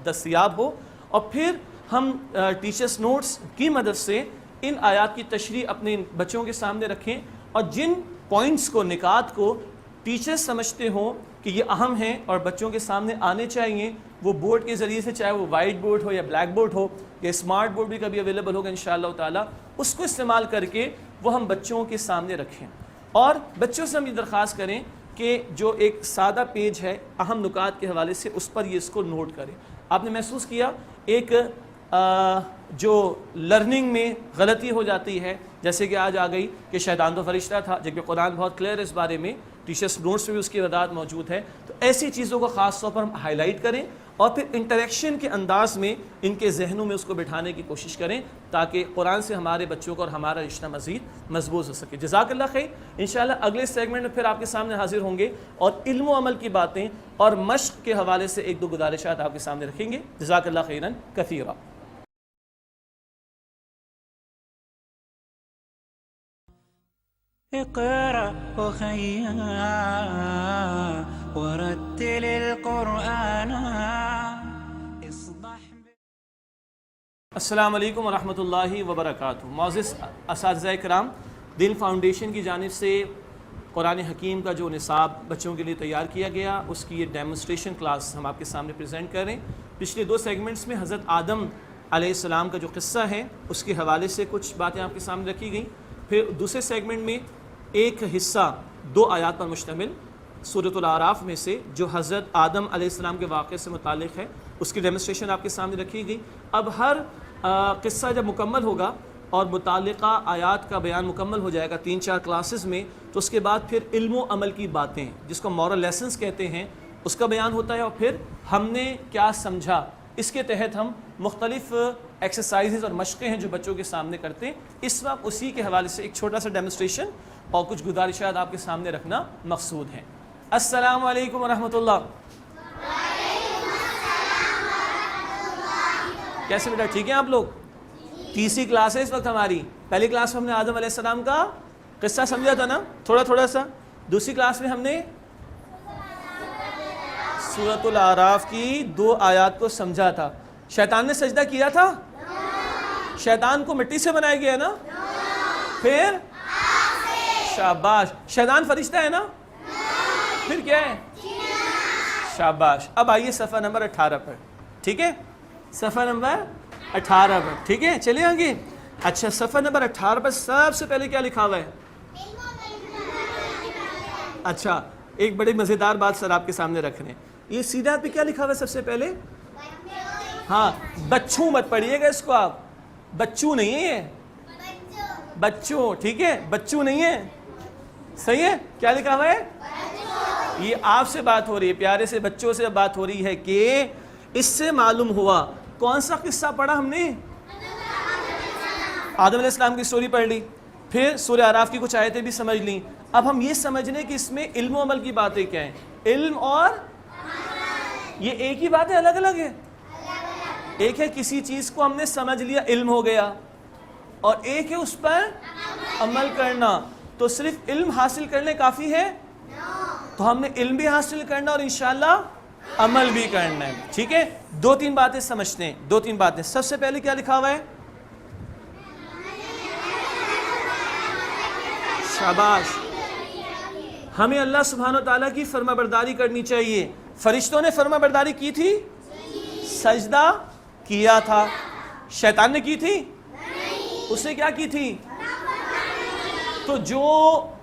دستیاب ہو. اور پھر ہم ٹیچرس نوٹس کی مدد سے ان آیات کی تشریح اپنے بچوں کے سامنے رکھیں, اور جن پوائنٹس کو, نکات کو ٹیچرز سمجھتے ہوں کہ یہ اہم ہیں اور بچوں کے سامنے آنے چاہیے, وہ بورڈ کے ذریعے سے, چاہے وہ وائٹ بورڈ ہو یا بلیک بورڈ ہو یا اسمارٹ بورڈ بھی کبھی اویلیبل ہوگا انشاءاللہ تعالیٰ, اس کو استعمال کر کے وہ ہم بچوں کے سامنے رکھیں. اور بچوں سے ہم یہ درخواست کریں کہ جو ایک سادہ پیج ہے اہم نکات کے حوالے سے, اس پر یہ اس کو نوٹ کریں. آپ نے محسوس کیا ایک جو لرننگ میں غلطی ہو جاتی ہے, جیسے کہ آج آ گئی کہ شیطان تو فرشتہ تھا, جبکہ قرآن بہت کلیئر ہے اس بارے میں, ٹیچرس نوٹس میں بھی اس کی وضاحت موجود ہے. تو ایسی چیزوں کو خاص طور پر ہم ہائی لائٹ کریں اور پھر انٹریکشن کے انداز میں ان کے ذہنوں میں اس کو بٹھانے کی کوشش کریں تاکہ قرآن سے ہمارے بچوں کو اور ہمارا رشتہ مزید مضبوط ہو سکے. جزاک اللہ خیر. انشاءاللہ اگلے سیگمنٹ میں پھر آپ کے سامنے حاضر ہوں گے اور علم و عمل کی باتیں اور مشق کے حوالے سے ایک دو گزارشات آپ کے سامنے رکھیں گے. جزاک اللہ خیراً کثیرا. اقرأ أخي ورتل القرآن اصبح. السلام علیکم ورحمۃ اللہ وبرکاتہ. معزز اساتذہ کرام، دین فاؤنڈیشن کی جانب سے قرآن حکیم کا جو نصاب بچوں کے لیے تیار کیا گیا اس کی یہ ڈیمونسٹریشن کلاس ہم آپ کے سامنے پریزنٹ کر رہے ہیں. پچھلے 2 سیگمنٹس میں حضرت آدم علیہ السلام کا جو قصہ ہے اس کے حوالے سے کچھ باتیں آپ کے سامنے رکھی گئیں. پھر دوسرے سیگمنٹ میں ایک حصہ 2 آیات پر مشتمل سورۃ الاعراف میں سے جو حضرت آدم علیہ السلام کے واقعے سے متعلق ہے اس کی ڈیمونسٹریشن آپ کے سامنے رکھی گئی. اب ہر قصہ جب مکمل ہوگا اور متعلقہ آیات کا بیان مکمل ہو جائے گا 3-4 کلاسز میں، تو اس کے بعد پھر علم و عمل کی باتیں جس کو مورل لیسنز کہتے ہیں اس کا بیان ہوتا ہے، اور پھر ہم نے کیا سمجھا اس کے تحت ہم مختلف ایکسرسائزز اور مشقیں ہیں جو بچوں کے سامنے کرتے ہیں. اس وقت اسی کے حوالے سے ایک چھوٹا سا ڈیمونسٹریشن اور کچھ گزارشات آپ کے سامنے رکھنا مقصود ہیں. السلام علیکم ورحمۃ اللہ. کیسے بیٹا، ٹھیک ہیں آپ لوگ؟ تیسری کلاس ہے اس وقت ہماری. پہلی کلاس میں ہم نے آدم علیہ السلام کا قصہ سمجھا تھا نا تھوڑا سا. دوسری کلاس میں ہم نے سورۃ الاعراف کی 2 آیات کو سمجھا تھا. شیطان نے سجدہ کیا تھا؟ شیطان کو مٹی سے بنایا گیا ہے نا؟ پھر شاباش. شیطان فرشتہ ہے نا؟ پھر کیا ہے؟ شاباش. اب آئیے صفحہ نمبر 18 پر. ٹھیک ہے، صفحہ نمبر 18 پر. ٹھیک ہے، چلے آگے. اچھا، صفحہ نمبر 18 پر سب سے پہلے کیا لکھا ہوا ہے؟ اچھا، ایک بڑی مزیدار بات سر آپ کے سامنے رکھ رہے ہیں. یہ سیدھا پہ کیا لکھا ہوا ہے سب سے پہلے؟ ہاں، بچوں مت پڑھیے گا اس کو آپ. بچوں نہیں ہے یہ، بچوں. ٹھیک ہے، بچوں نہیں ہے. صحیح ہے. کیا لکھا ہوا ہے؟ یہ آپ سے بات ہو رہی ہے، پیارے سے بچوں سے بات ہو رہی ہے کہ اس سے معلوم ہوا کون سا قصہ پڑھا ہم نے؟ آدم علیہ السلام کی سٹوری پڑھ لی، پھر سورہ اعراف کی کچھ آیتیں بھی سمجھ لیں. اب ہم یہ سمجھنے کہ اس میں علم و عمل کی باتیں کیا ہیں. علم اور یہ ایک ہی بات ہے، الگ الگ ہے. ایک ہے کسی چیز کو ہم نے سمجھ لیا، علم ہو گیا، اور ایک ہے اس پر عمل کرنا. تو صرف علم حاصل کرنے کافی ہے؟ تو ہم نے علم بھی حاصل کرنا اور انشاءاللہ عمل بھی کرنا ہے. ٹھیک ہے، 2-3 باتیں سمجھتے ہیں. 2-3 باتیں. سب سے پہلے کیا لکھا ہوا ہے؟ شاباش. ہمیں اللہ سبحانہ و تعالیٰ کی فرما برداری کرنی چاہیے. فرشتوں نے فرما برداری کی تھی؟ سجدہ کیا تھا. شیطان نے کی تھی؟ اس نے کیا کی تھی؟ تو جو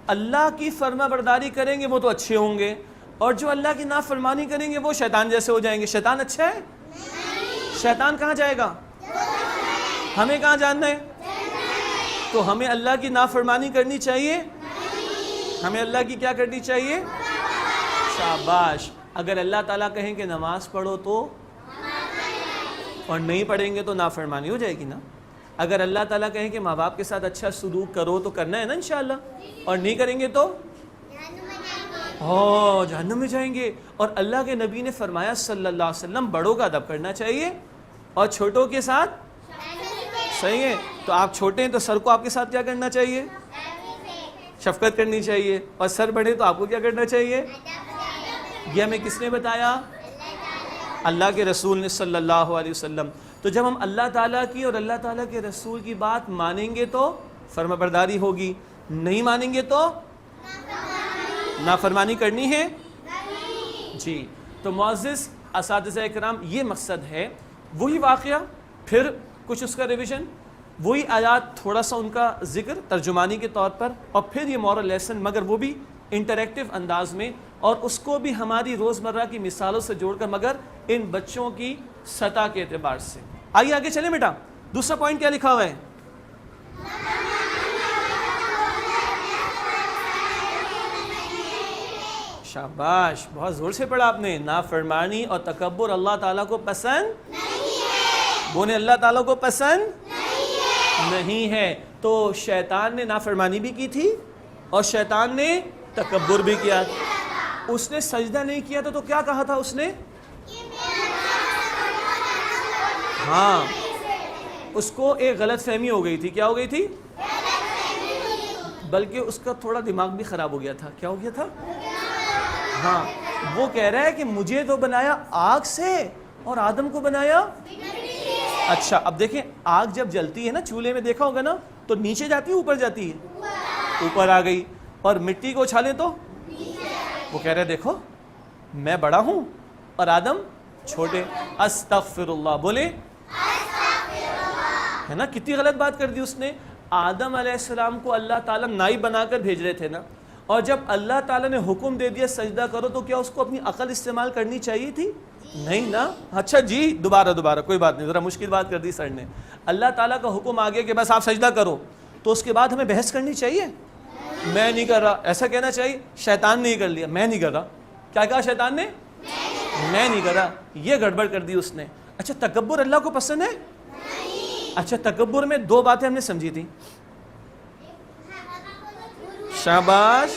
اللہ کی فرما برداری کریں گے وہ تو اچھے ہوں گے، اور جو اللہ کی نافرمانی کریں گے وہ شیطان جیسے ہو جائیں گے. شیطان اچھا ہے؟ شیطان کہاں جائے گا؟ ہمیں کہاں جانا ہے؟ تو ہمیں اللہ کی نافرمانی کرنی چاہیے. ہمیں اللہ کی کیا کرنی چاہیے؟ شاباش. اگر اللہ تعالیٰ کہیں کہ نماز پڑھو تو، اور نہیں پڑھیں گے تو نافرمانی ہو جائے گی نا. اگر اللہ تعالیٰ کہیں کہ ماں باپ کے ساتھ اچھا سلوک کرو تو کرنا ہے نا انشاءاللہ، اور نہیں کریں گے تو جہنم میں جائیں گے. اور اللہ کے نبی نے فرمایا صلی اللہ علیہ وسلم بڑوں کا ادب کرنا چاہیے اور چھوٹوں کے ساتھ. صحیح ہے. تو آپ چھوٹے ہیں تو سر کو آپ کے ساتھ کیا کرنا چاہیے؟ شفقت کرنی چاہیے. اور سر بڑھے تو آپ کو کیا کرنا چاہیے؟ یہ ہمیں کس نے بتایا؟ اللہ کے رسول نے صلی اللہ علیہ وسلم. تو جب ہم اللہ تعالیٰ کی اور اللہ تعالیٰ کے رسول کی بات مانیں گے تو فرما برداری ہوگی، نہیں مانیں گے تو نافرمانی کرنی ہے. جی، تو معزز اساتذہ اکرام، یہ مقصد ہے. وہی واقعہ، پھر کچھ اس کا ریویژن، وہی آیات تھوڑا سا ان کا ذکر ترجمانی کے طور پر، اور پھر یہ مورل لیسن، مگر وہ بھی انٹریکٹیو انداز میں، اور اس کو بھی ہماری روزمرہ کی مثالوں سے جوڑ کر، مگر ان بچوں کی سطح کے اعتبار سے. آئیے آگے چلیں بیٹا. دوسرا پوائنٹ کیا لکھا ہوا ہے؟ شاباش، بہت زور سے پڑھا آپ نے. نافرمانی اور تکبر اللہ تعالیٰ کو پسند نہیں ہے. بولے اللہ تعالیٰ کو پسند نہیں ہے. تو شیطان نے نافرمانی بھی کی تھی اور شیطان نے تکبر بھی کیا. اس نے سجدہ نہیں کیا تھا تو کیا کہا تھا اس نے؟ ہاں، اس کو ایک غلط فہمی ہو گئی تھی. کیا ہو گئی تھی؟ بلکہ اس کا تھوڑا دماغ بھی خراب ہو گیا تھا. کیا ہو گیا تھا؟ ہاں، وہ کہہ رہا ہے کہ مجھے تو بنایا آگ سے اور آدم کو بنایا. اچھا اب دیکھیں، آگ جب جلتی ہے نا، چولہے میں دیکھا ہوگا نا، تو نیچے جاتی ہے اوپر جاتی ہے؟ اوپر آ گئی. اور مٹی کو اچھالیں تو وہ کہہ رہے دیکھو میں بڑا ہوں اور آدم چھوٹے. استغفر اللہ. بولے ہے نا، کتنی غلط بات کر دی اس نے. آدم علیہ السلام کو اللہ تعالیٰ نائب بنا کر بھیج رہے تھے نا، اور جب اللہ تعالیٰ نے حکم دے دیا سجدہ کرو تو کیا اس کو اپنی عقل استعمال کرنی چاہیے تھی؟ نہیں نا. اچھا جی، دوبارہ کوئی بات نہیں، ذرا مشکل بات کر دی سر نے. اللہ تعالیٰ کا حکم آ گیا کہ بس آپ سجدہ کرو، تو اس کے بعد ہمیں بحث کرنی چاہیے؟ میں نہیں کر رہا ایسا کہنا چاہیے. شیطان نے کر لیا، میں نہیں کر رہا. کیا کہا شیطان نے؟ میں نہیں کر رہا. یہ گڑبڑ کر دی اس نے. اچھا تکبر اللہ کو پسند ہے؟ اچھا تکبر میں دو باتیں ہم نے سمجھی تھی. شاباش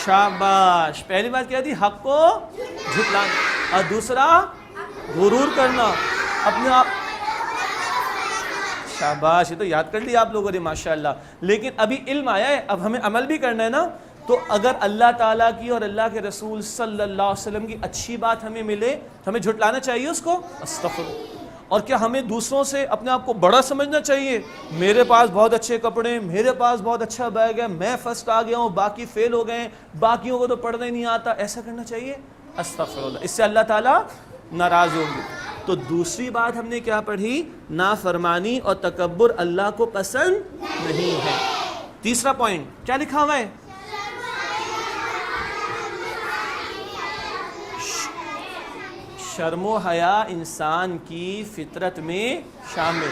شاباش. پہلی بات کیا تھی؟ حق کو جھٹلانا، اور دوسرا غرور کرنا اپنے آپ. شاباش، یہ تو یاد کر لیا آپ لوگوں نے ماشاءاللہ. لیکن ابھی علم آیا ہے، اب ہمیں عمل بھی کرنا ہے نا. تو اگر اللہ تعالیٰ کی اور اللہ کے رسول صلی اللہ علیہ وسلم کی اچھی بات ہمیں ملے تو ہمیں جھٹلانا چاہیے اس کو؟ استغفر. اور کیا ہمیں دوسروں سے اپنے آپ کو بڑا سمجھنا چاہیے؟ میرے پاس بہت اچھے کپڑے ہیں، میرے پاس بہت اچھا بیگ ہے، میں فرسٹ آ گیا ہوں، باقی فیل ہو گئے ہیں، باقیوں کو تو پڑھنا ہی نہیں آتا. ایسا کرنا چاہیے؟ استغفر اللہ. اس سے اللہ تعالیٰ ناراض ہوں گے. تو دوسری بات ہم نے کیا پڑھی؟ نافرمانی اور تکبر اللہ کو پسند نہیں ہے. تیسرا پوائنٹ کیا لکھا ہوا ہے؟ شرم و حیا انسان کی فطرت میں شامل.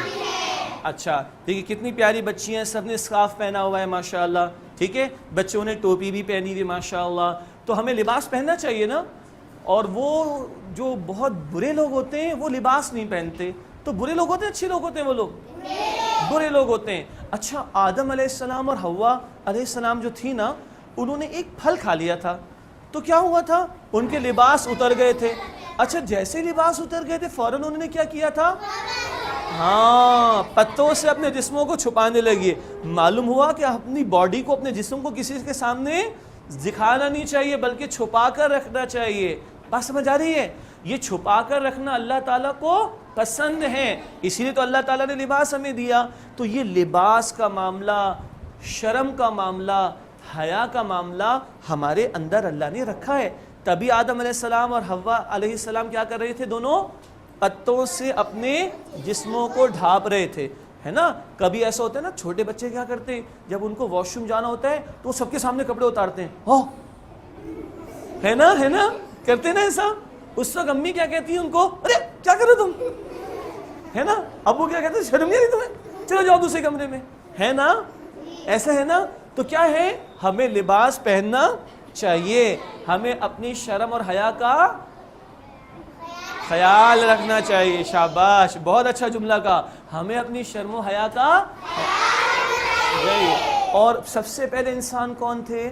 اچھا دیکھیے کتنی پیاری بچی ہیں، سب نے اسکارف پہنا ہوا ہے ماشاءاللہ. ٹھیک ہے، بچوں نے ٹوپی بھی پہنی ہوئی ماشاءاللہ. تو ہمیں لباس پہننا چاہیے نا. اور وہ جو بہت برے لوگ ہوتے ہیں وہ لباس نہیں پہنتے. تو برے لوگ ہوتے ہیں اچھے لوگ ہوتے ہیں؟ وہ لوگ برے لوگ ہوتے ہیں. اچھا آدم علیہ السلام اور حوا علیہ السلام جو تھی نا، انہوں نے ایک پھل کھا لیا تھا، تو کیا ہوا تھا؟ ان کے لباس اتر گئے تھے. اچھا جیسے لباس اتر گئے تھے فوراً انہوں نے کیا کیا تھا؟ ہاں، پتوں سے اپنے جسموں کو چھپانے لگے. معلوم ہوا کہ اپنی باڈی کو، اپنے جسم کو کسی کے سامنے دکھانا نہیں چاہیے بلکہ چھپا کر رکھنا چاہیے. بات سمجھ آ رہی ہے؟ یہ چھپا کر رکھنا اللہ تعالیٰ کو پسند ہے، اسی لیے تو اللہ تعالیٰ نے لباس ہمیں دیا. تو یہ لباس کا معاملہ، شرم کا معاملہ، حیا کا معاملہ ہمارے اندر اللہ نے رکھا ہے. تبھی آدم علیہ السلام اور حوا علیہ السلام کیا کر رہے تھے؟ دونوں پتوں سے اپنے جسموں کو ڈھانپ رہے تھے، ہے نا. کبھی ایسا ہوتا ہے نا، چھوٹے بچے کیا کرتے ہیں جب ان کو واش روم جانا ہوتا ہے تو وہ سب کے سامنے کپڑے اتارتے ہیں. ہے نا کرتے نا ایسا. اس وقت امی کیا کہتی ہیں ان کو؟ ارے کیا کر رہے تم؟ ہے نا. ابو کیا کہتے ہیں؟ شرم نہیں آ رہی تمہیں؟ چلو جاؤ دوسرے کمرے میں. ہے نا، ایسا ہے نا. تو کیا ہے، ہمیں لباس پہننا چاہیے، ہمیں اپنی شرم اور حیا کا خیال رکھنا چاہیے. شاباش، بہت اچھا جملہ کہا. ہمیں اپنی شرم و حیا کا اور سب سے پہلے انسان کون تھے؟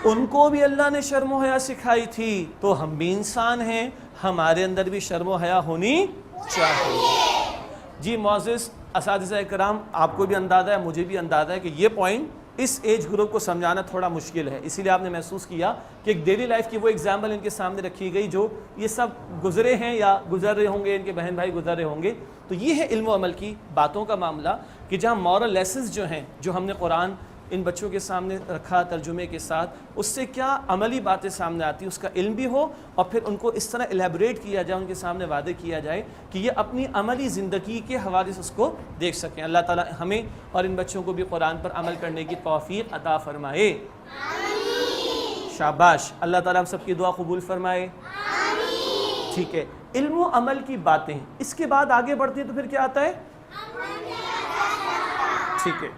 ان کو بھی اللہ نے شرم و حیا سکھائی تھی. تو ہم بھی انسان ہیں، ہمارے اندر بھی شرم و حیا ہونی چاہیے. جی معزز اساتذہ کرام، آپ کو بھی اندازہ ہے، مجھے بھی اندازہ ہے کہ یہ پوائنٹ اس ایج گروپ کو سمجھانا تھوڑا مشکل ہے. اسی لیے آپ نے محسوس کیا کہ ایک ڈیلی لائف کی وہ ایگزامپل ان کے سامنے رکھی گئی جو یہ سب گزرے ہیں یا گزر رہے ہوں گے، ان کے بہن بھائی گزر رہے ہوں گے. تو یہ ہے علم و عمل کی باتوں کا معاملہ کہ جہاں مورل لیسنز جو ہیں، جو ہم نے قرآن ان بچوں کے سامنے رکھا ترجمے کے ساتھ، اس سے کیا عملی باتیں سامنے آتی ہیں، اس کا علم بھی ہو اور پھر ان کو اس طرح الیبریٹ کیا جائے، ان کے سامنے واضح کیا جائے کہ یہ اپنی عملی زندگی کے حوالے سے اس کو دیکھ سکیں. اللہ تعالیٰ ہمیں اور ان بچوں کو بھی قرآن پر عمل کرنے کی توفیق عطا فرمائے. آمین. شاباش، اللہ تعالیٰ ہم سب کی دعا قبول فرمائے. آمین. ٹھیک ہے، علم و عمل کی باتیں. اس کے بعد آگے بڑھتے ہیں تو پھر کیا آتا ہے؟ ٹھیک ہے،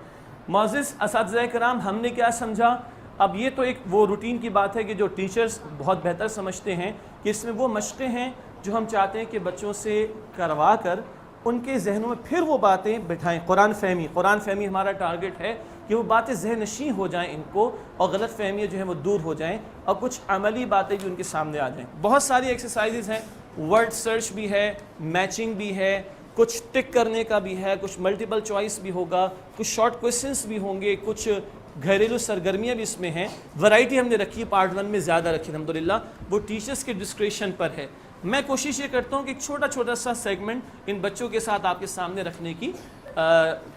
معزز اساتذہ کرام، ہم نے کیا سمجھا؟ اب یہ تو ایک وہ روٹین کی بات ہے کہ جو ٹیچرز بہت بہتر سمجھتے ہیں کہ اس میں وہ مشقیں ہیں جو ہم چاہتے ہیں کہ بچوں سے کروا کر ان کے ذہنوں میں پھر وہ باتیں بٹھائیں. قرآن فہمی ہمارا ٹارگٹ ہے کہ وہ باتیں ذہن نشین ہو جائیں ان کو، اور غلط فہمیاں جو ہیں وہ دور ہو جائیں، اور کچھ عملی باتیں بھی ان کے سامنے آ جائیں. بہت ساری ایکسرسائزز ہیں، ورڈ سرچ بھی ہے، میچنگ بھی ہے، کچھ ٹک کرنے کا بھی ہے، کچھ ملٹیپل چوائس بھی ہوگا، کچھ شارٹ کویسچنس بھی ہوں گے، کچھ گھریلو سرگرمیاں بھی اس میں ہیں. ورائٹی ہم نے رکھی، پارٹ 1 میں زیادہ رکھی الحمدللہ، وہ ٹیچرز کے ڈسکریشن پر ہے. میں کوشش یہ کرتا ہوں کہ ایک چھوٹا سا سیگمنٹ ان بچوں کے ساتھ آپ کے سامنے رکھنے کی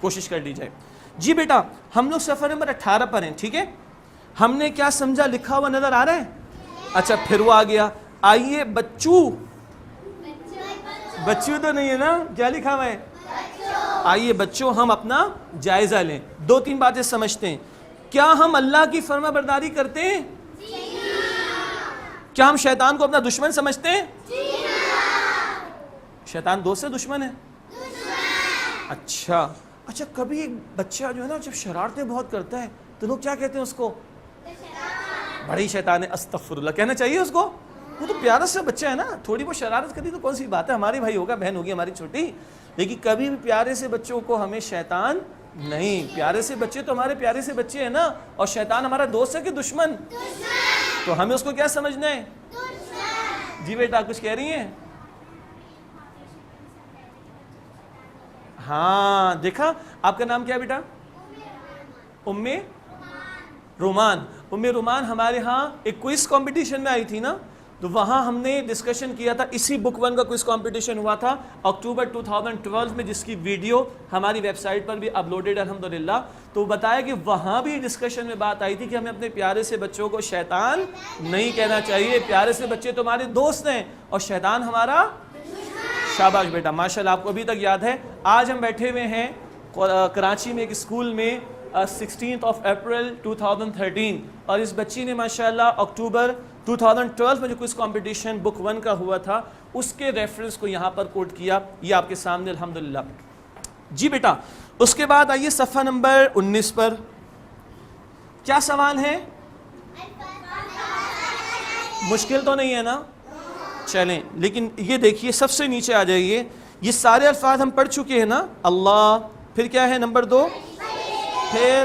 کوشش کر لی جائے. جی بیٹا، ہم لوگ صفحہ نمبر 18 پر ہیں، ٹھیک ہے؟ ہم نے کیا سمجھا لکھا ہوا نظر آ رہا ہے؟ اچھا پھر وہ آ گیا. آئیے بچوں تو نہیں ہے نا، کیا لکھا ہوا ہے؟ آئیے بچوں ہم اپنا جائزہ لیں. 2-3 باتیں سمجھتے ہیں. کیا ہم اللہ کی فرما برداری کرتے ہیں؟ کیا ہم شیطان کو اپنا دشمن سمجھتے ہیں؟ شیطان دوست ہے دشمن ہے؟ اچھا کبھی ایک بچہ جو ہے نا جب شرارتیں بہت کرتا ہے تو لوگ کیا کہتے ہیں اس کو؟ بڑی شیطان ہے. استغفر اللہ کہنا چاہیے اس کو؟ وہ تو پیارا سا بچہ ہے نا، تھوڑی بہت شرارت کری تو کون سی بات ہے، ہمارے بھائی ہوگا، بہن ہوگی ہماری چھوٹی. لیکن کبھی بھی پیارے سے بچوں کو ہمیں شیطان نہیں. پیارے سے بچے تو ہمارے پیارے سے بچے ہیں نا، اور شیطان ہمارا دوست ہے کہ دشمن؟ تو ہمیں اس کو کیا سمجھنا ہے؟ جی بیٹا کچھ کہہ رہی ہیں؟ ہاں دیکھا، آپ کا نام کیا بیٹا؟ ام رومان ہمارے ہاں ایک کوئز کمپٹیشن میں آئی تھی نا، تو وہاں ہم نے ڈسکشن کیا تھا. اسی بک 1 کا کوئز کمپٹیشن ہوا تھا اکتوبر 2012 میں، جس کی ویڈیو ہماری ویب سائٹ پر بھی اپلوڈڈ الحمدللہ. تو بتایا کہ وہاں بھی ڈسکشن میں بات آئی تھی کہ ہمیں اپنے پیارے سے بچوں کو شیطان نہیں کہنا چاہیے. پیارے سے بچے تو ہمارے دوست ہیں اور شیطان ہمارا. شاباش بیٹا، ماشاءاللہ آپ کو ابھی تک یاد ہے. آج ہم بیٹھے ہوئے ہیں کراچی میں ایک اسکول میں 16 اپریل 2013، اور اس بچی نے ماشاءاللہ اکتوبر 2012 میں جو کوئز کمپٹیشن بک 1 کا ہوا تھا اس کے ریفرنس کو یہاں پر کوٹ کیا. یہ آپ کے سامنے الحمدللہ. جی بیٹا اس کے بعد آئیے صفحہ نمبر 19 پر. کیا سوال ہے؟ مشکل تو نہیں ہے نا؟ چلیں لیکن یہ دیکھیے سب سے نیچے آ جائیے. یہ سارے الفاظ ہم پڑھ چکے ہیں نا. اللہ، پھر کیا ہے نمبر 2، پھر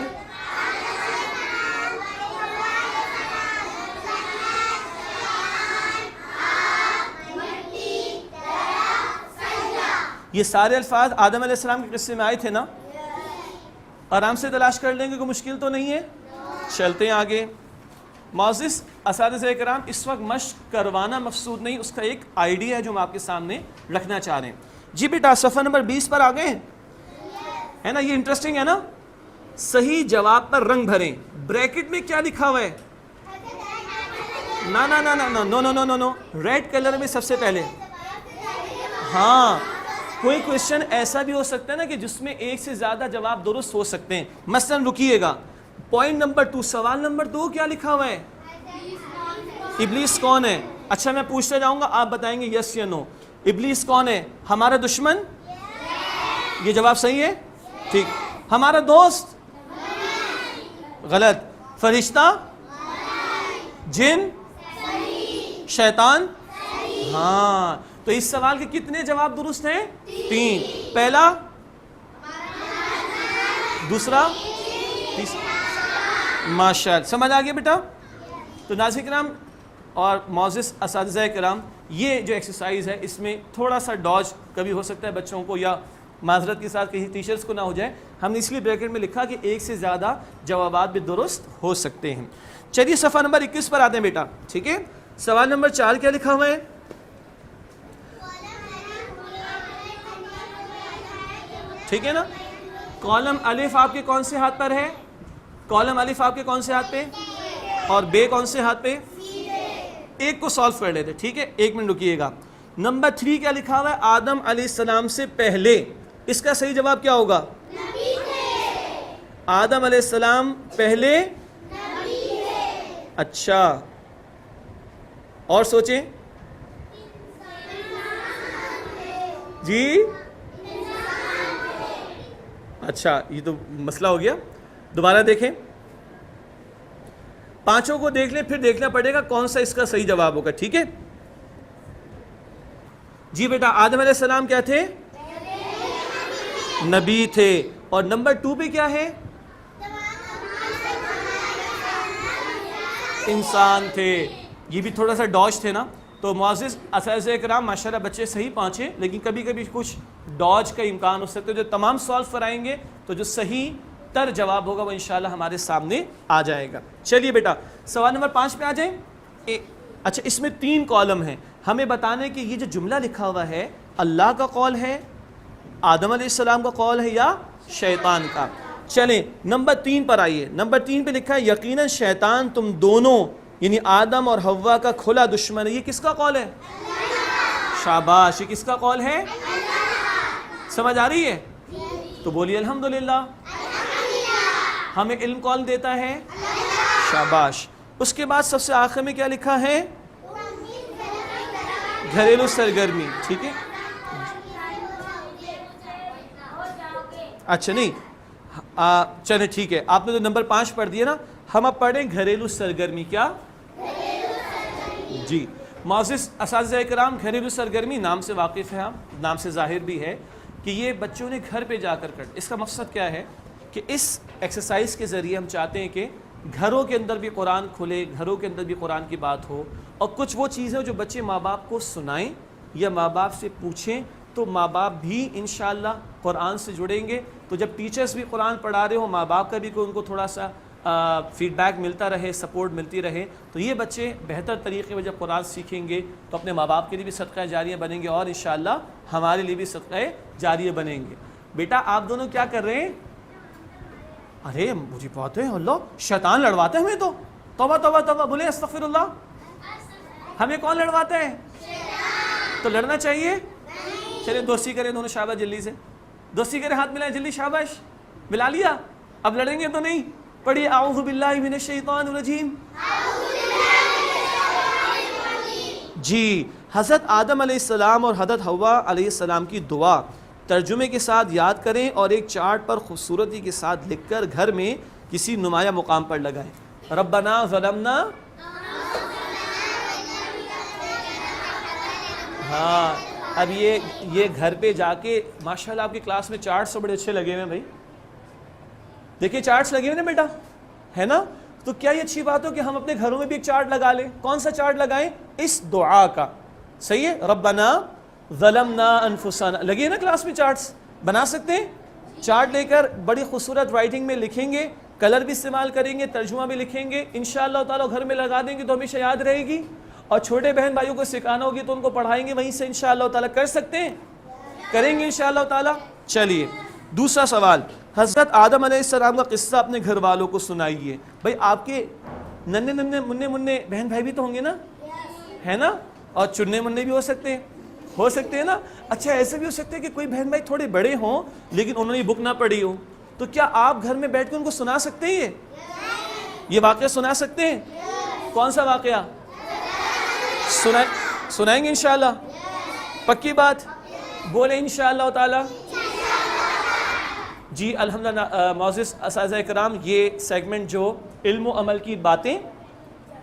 یہ سارے الفاظ آدم علیہ السلام کے قصے میں آئے تھے نا. آرام سے تلاش کر لیں گے، کوئی مشکل تو نہیں ہے. چلتے ہیں آگے. معزز اساتذہ کرام، اس وقت مشق کروانا مقصود نہیں، اس کا ایک آئیڈیا ہے جو ہم آپ کے سامنے رکھنا چاہ رہے ہیں. جی بیٹا صفحہ نمبر 20 پر آ گئے ہے نا؟ یہ انٹرسٹنگ ہے نا. صحیح جواب پر رنگ بھریں. بریکٹ میں کیا لکھا ہوا ہے؟ نو ریڈ کلر میں سب سے پہلے. ہاں کوئی کوشچن ایسا بھی ہو سکتا ہے نا کہ جس میں ایک سے زیادہ جواب درست ہو سکتے ہیں. مثلا رکیے گا، پوائنٹ نمبر 2، سوال نمبر 2 کیا لکھا ہوا ہے؟ ابلیس کون ہے؟ اچھا میں پوچھتے جاؤں گا، آپ بتائیں گے یس یا نو. ابلیس کون ہے؟ ہمارا دشمن؟ یہ جواب صحیح ہے؟ ٹھیک. ہمارا دوست؟ غلط. فرشتہ؟ جن؟ شیطان؟ ہاں. تو اس سوال کے کتنے جواب درست ہیں؟ 3. پہلا، دوسرا، تیسرا. ماشاءاللہ سمجھ آ گیا بیٹا. تو ناظرین کرام اور معزز اساتذہ کرام، یہ جو ایکسرسائز ہے اس میں تھوڑا سا ڈاج کبھی ہو سکتا ہے بچوں کو، یا معذرت کے ساتھ کسی ٹیچرز کو نہ ہو جائے. ہم نے اس لیے بریکٹ میں لکھا کہ ایک سے زیادہ جوابات بھی درست ہو سکتے ہیں. چلیے صفحہ نمبر 21 پر آتے ہیں بیٹا. ٹھیک ہے، سوال نمبر 4 کیا لکھا ہوا ہے؟ ٹھیک ہے نا. کالم الف آپ کے کون سے ہاتھ پر ہے؟ کالم الف آپ کے کون سے ہاتھ پہ، اور بے کون سے ہاتھ پہ؟ ایک کو سالو کر لیتے. ٹھیک ہے، 1 منٹ رکیے گا. نمبر 3 کیا لکھا ہوا ہے؟ آدم علیہ السلام سے پہلے. اس کا صحیح جواب کیا ہوگا؟ آدم علیہ السلام پہلے. اچھا اور سوچیں جی. اچھا یہ تو مسئلہ ہو گیا. دوبارہ دیکھیں, پانچوں کو دیکھ لیں, پھر دیکھنا پڑے گا کون سا اس کا صحیح جواب ہوگا. ٹھیک ہے جی بیٹا, آدم علیہ السلام کیا تھے؟ نبی تھے. اور نمبر 2 پہ کیا ہے؟ انسان تھے. یہ بھی تھوڑا سا ڈاج تھے نا. تو معزز اساتذہ کرام ماشاءاللہ بچے صحیح پہنچے, لیکن کبھی کبھی کچھ ڈاج کا امکان ہو سکتا ہے. جو تمام سوال فرائیں گے تو جو صحیح تر جواب ہوگا وہ انشاءاللہ ہمارے سامنے آ جائے گا. چلیے بیٹا سوال نمبر 5 پہ آ جائیں. اچھا, اس میں 3 کالم ہیں. ہمیں بتانے کہ یہ جو جملہ لکھا ہوا ہے اللہ کا قول ہے, آدم علیہ السلام کا قول ہے, یا شیطان کا. چلیں نمبر 3 پر آئیے. نمبر 3 پہ لکھا ہے یقیناً شیطان تم دونوں یعنی آدم اور حوا کا کھلا دشمن ہے. یہ کس کا قول ہے؟ شاباش. یہ کس کا قول ہے؟ سمجھ آ رہی ہے؟ تو بولیے الحمدللہ. ہمیں علم کون دیتا ہے؟ شاباش. اس کے بعد سب سے آخر میں کیا لکھا ہے؟ گھریلو سرگرمی. ٹھیک ہے, اچھا نہیں چلے ٹھیک ہے, آپ نے تو نمبر 5 پڑھ دیا نا. ہم اب پڑھیں گھریلو سرگرمی. کیا جی معزز اساتذہ کرام, گھریلو سرگرمی نام سے واقف ہے, نام سے ظاہر بھی ہے کہ یہ بچوں نے گھر پہ جا کر کرنا. اس کا مقصد کیا ہے کہ اس ایکسرسائز کے ذریعے ہم چاہتے ہیں کہ گھروں کے اندر بھی قرآن کھلے, گھروں کے اندر بھی قرآن کی بات ہو, اور کچھ وہ چیزیں جو بچے ماں باپ کو سنائیں یا ماں باپ سے پوچھیں تو ماں باپ بھی انشاءاللہ قرآن سے جڑیں گے. تو جب ٹیچرز بھی قرآن پڑھا رہے ہوں, ماں باپ کا بھی ان کو تھوڑا سا فیڈ بیک ملتا رہے, سپورٹ ملتی رہے, تو یہ بچے بہتر طریقے میں جب قرآن سیکھیں گے تو اپنے ماں باپ کے لیے بھی صدقہ جاریہ بنیں گے, اور انشاءاللہ ہمارے لیے بھی صدقہ جاریہ بنیں گے. بیٹا آپ دونوں کیا کر رہے ہیں؟ ارے مجھے بات ہے, اللہ شیطان لڑواتا ہے ہمیں. تو توبہ توبہ توبہ, بولے استغفر اللہ. ہمیں کون لڑواتا ہے؟ تو لڑنا چاہیے. چلیں دوستی کریں دونوں, شاباش. جلدی سے دوستی کریں, ہاتھ ملائیں جلدی, شاباش. ملا لیا. اب لڑیں گے تو نہیں. پڑھیے اعوذ باللہ من الشیطان الرجیم. جی حضرت آدم علیہ السلام اور حضرت حوا علیہ السلام کی دعا ترجمے کے ساتھ یاد کریں اور ایک چارٹ پر خوبصورتی کے ساتھ لکھ کر گھر میں کسی نمایاں مقام پر لگائیں. ربنا ظلمنا, ہاں اب یہ گھر پہ جا کے ماشاءاللہ آپ کی کلاس میں چارٹس بڑے اچھے لگے ہوئے ہیں بھائی. دیکھیے چارٹس لگے ہوئے نا بیٹا, ہے نا. تو کیا یہ اچھی بات ہو کہ ہم اپنے گھروں میں بھی ایک چارٹ لگا لیں. کون سا چارٹ لگائیں؟ اس دعا کا. صحیح ہے, ربنا ظلمنا انفسنا. لگے نا کلاس میں چارٹس, بنا سکتے ہیں. چارٹ لے کر بڑی خوبصورت رائٹنگ میں لکھیں گے, کلر بھی استعمال کریں گے, ترجمہ بھی لکھیں گے, انشاءاللہ تعالیٰ گھر میں لگا دیں گے تو ہمیشہ یاد رہے گی. اور چھوٹے بہن بھائیوں کو سکھانا ہوگی تو ان کو پڑھائیں گے وہیں سے انشاءاللہ تعالیٰ. کر سکتے ہیں؟ کریں گے انشاءاللہ تعالیٰ. چلیے دوسرا سوال. حضرت آدم علیہ السلام کا قصہ اپنے گھر والوں کو سنائیے. بھائی آپ کے ننے ننے مننے مننے بہن بھائی بھی تو ہوں گے نا, ہے نا, اور چننے مننے بھی ہو سکتے ہیں نا. اچھا ایسے بھی ہو سکتے ہیں کہ کوئی بہن بھائی تھوڑے بڑے ہوں لیکن انہوں نے بک نہ پڑھی ہو, تو کیا آپ گھر میں بیٹھ کے ان کو سنا سکتے ہیں؟ یہ واقعہ سنا سکتے ہیں؟ کون سا واقعہ سنائیں گے انشاءاللہ؟ پکی بات, بولے انشاءاللہ تعالی. جی الحمدللہ معزز اساتذہ کرام, یہ سیگمنٹ جو علم و عمل کی باتیں,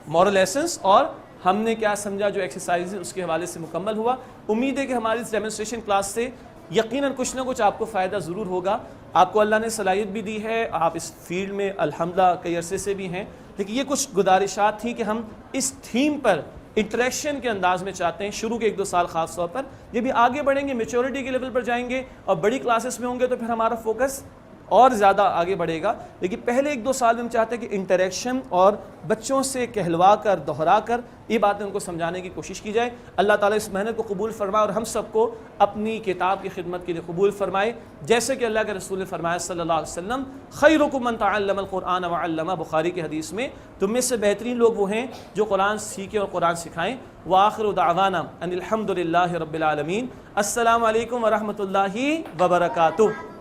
مورل لیسنس, اور ہم نے کیا سمجھا جو ایکسرسائز اس کے حوالے سے مکمل ہوا. امید ہے کہ ہماری اس ڈیمونسٹریشن کلاس سے یقیناً کچھ نہ کچھ آپ کو فائدہ ضرور ہوگا. آپ کو اللہ نے صلاحیت بھی دی ہے, آپ اس فیلڈ میں الحمدللہ کئی عرصے سے بھی ہیں, لیکن یہ کچھ گزارشات تھیں کہ ہم اس تھیم پر انٹریکشن کے انداز میں چاہتے ہیں. شروع کے 1-2 سال خاص طور پر, یہ بھی آگے بڑھیں گے, میچورٹی کے لیول پر جائیں گے اور بڑی کلاسز میں ہوں گے تو پھر ہمارا فوکس اور زیادہ آگے بڑھے گا. لیکن پہلے 1-2 سال میں ہم چاہتے ہیں کہ انٹریکشن اور بچوں سے کہلوا کر دہرا کر یہ باتیں ان کو سمجھانے کی کوشش کی جائے. اللہ تعالیٰ اس محنت کو قبول فرمائے اور ہم سب کو اپنی کتاب کی خدمت کے لیے قبول فرمائے. جیسے کہ اللہ کے رسول نے فرمایا صلی اللہ علیہ وسلم, خیرکم من تعلم القرآن وعلمہ, بخاری کی حدیث میں تم میں سے بہترین لوگ وہ ہیں جو قرآن سیکھیں اور قرآن سکھائیں. وآخر دعوانا ان الحمد للہ رب العالمین. السلام علیکم ورحمۃ اللہ وبرکاتہ.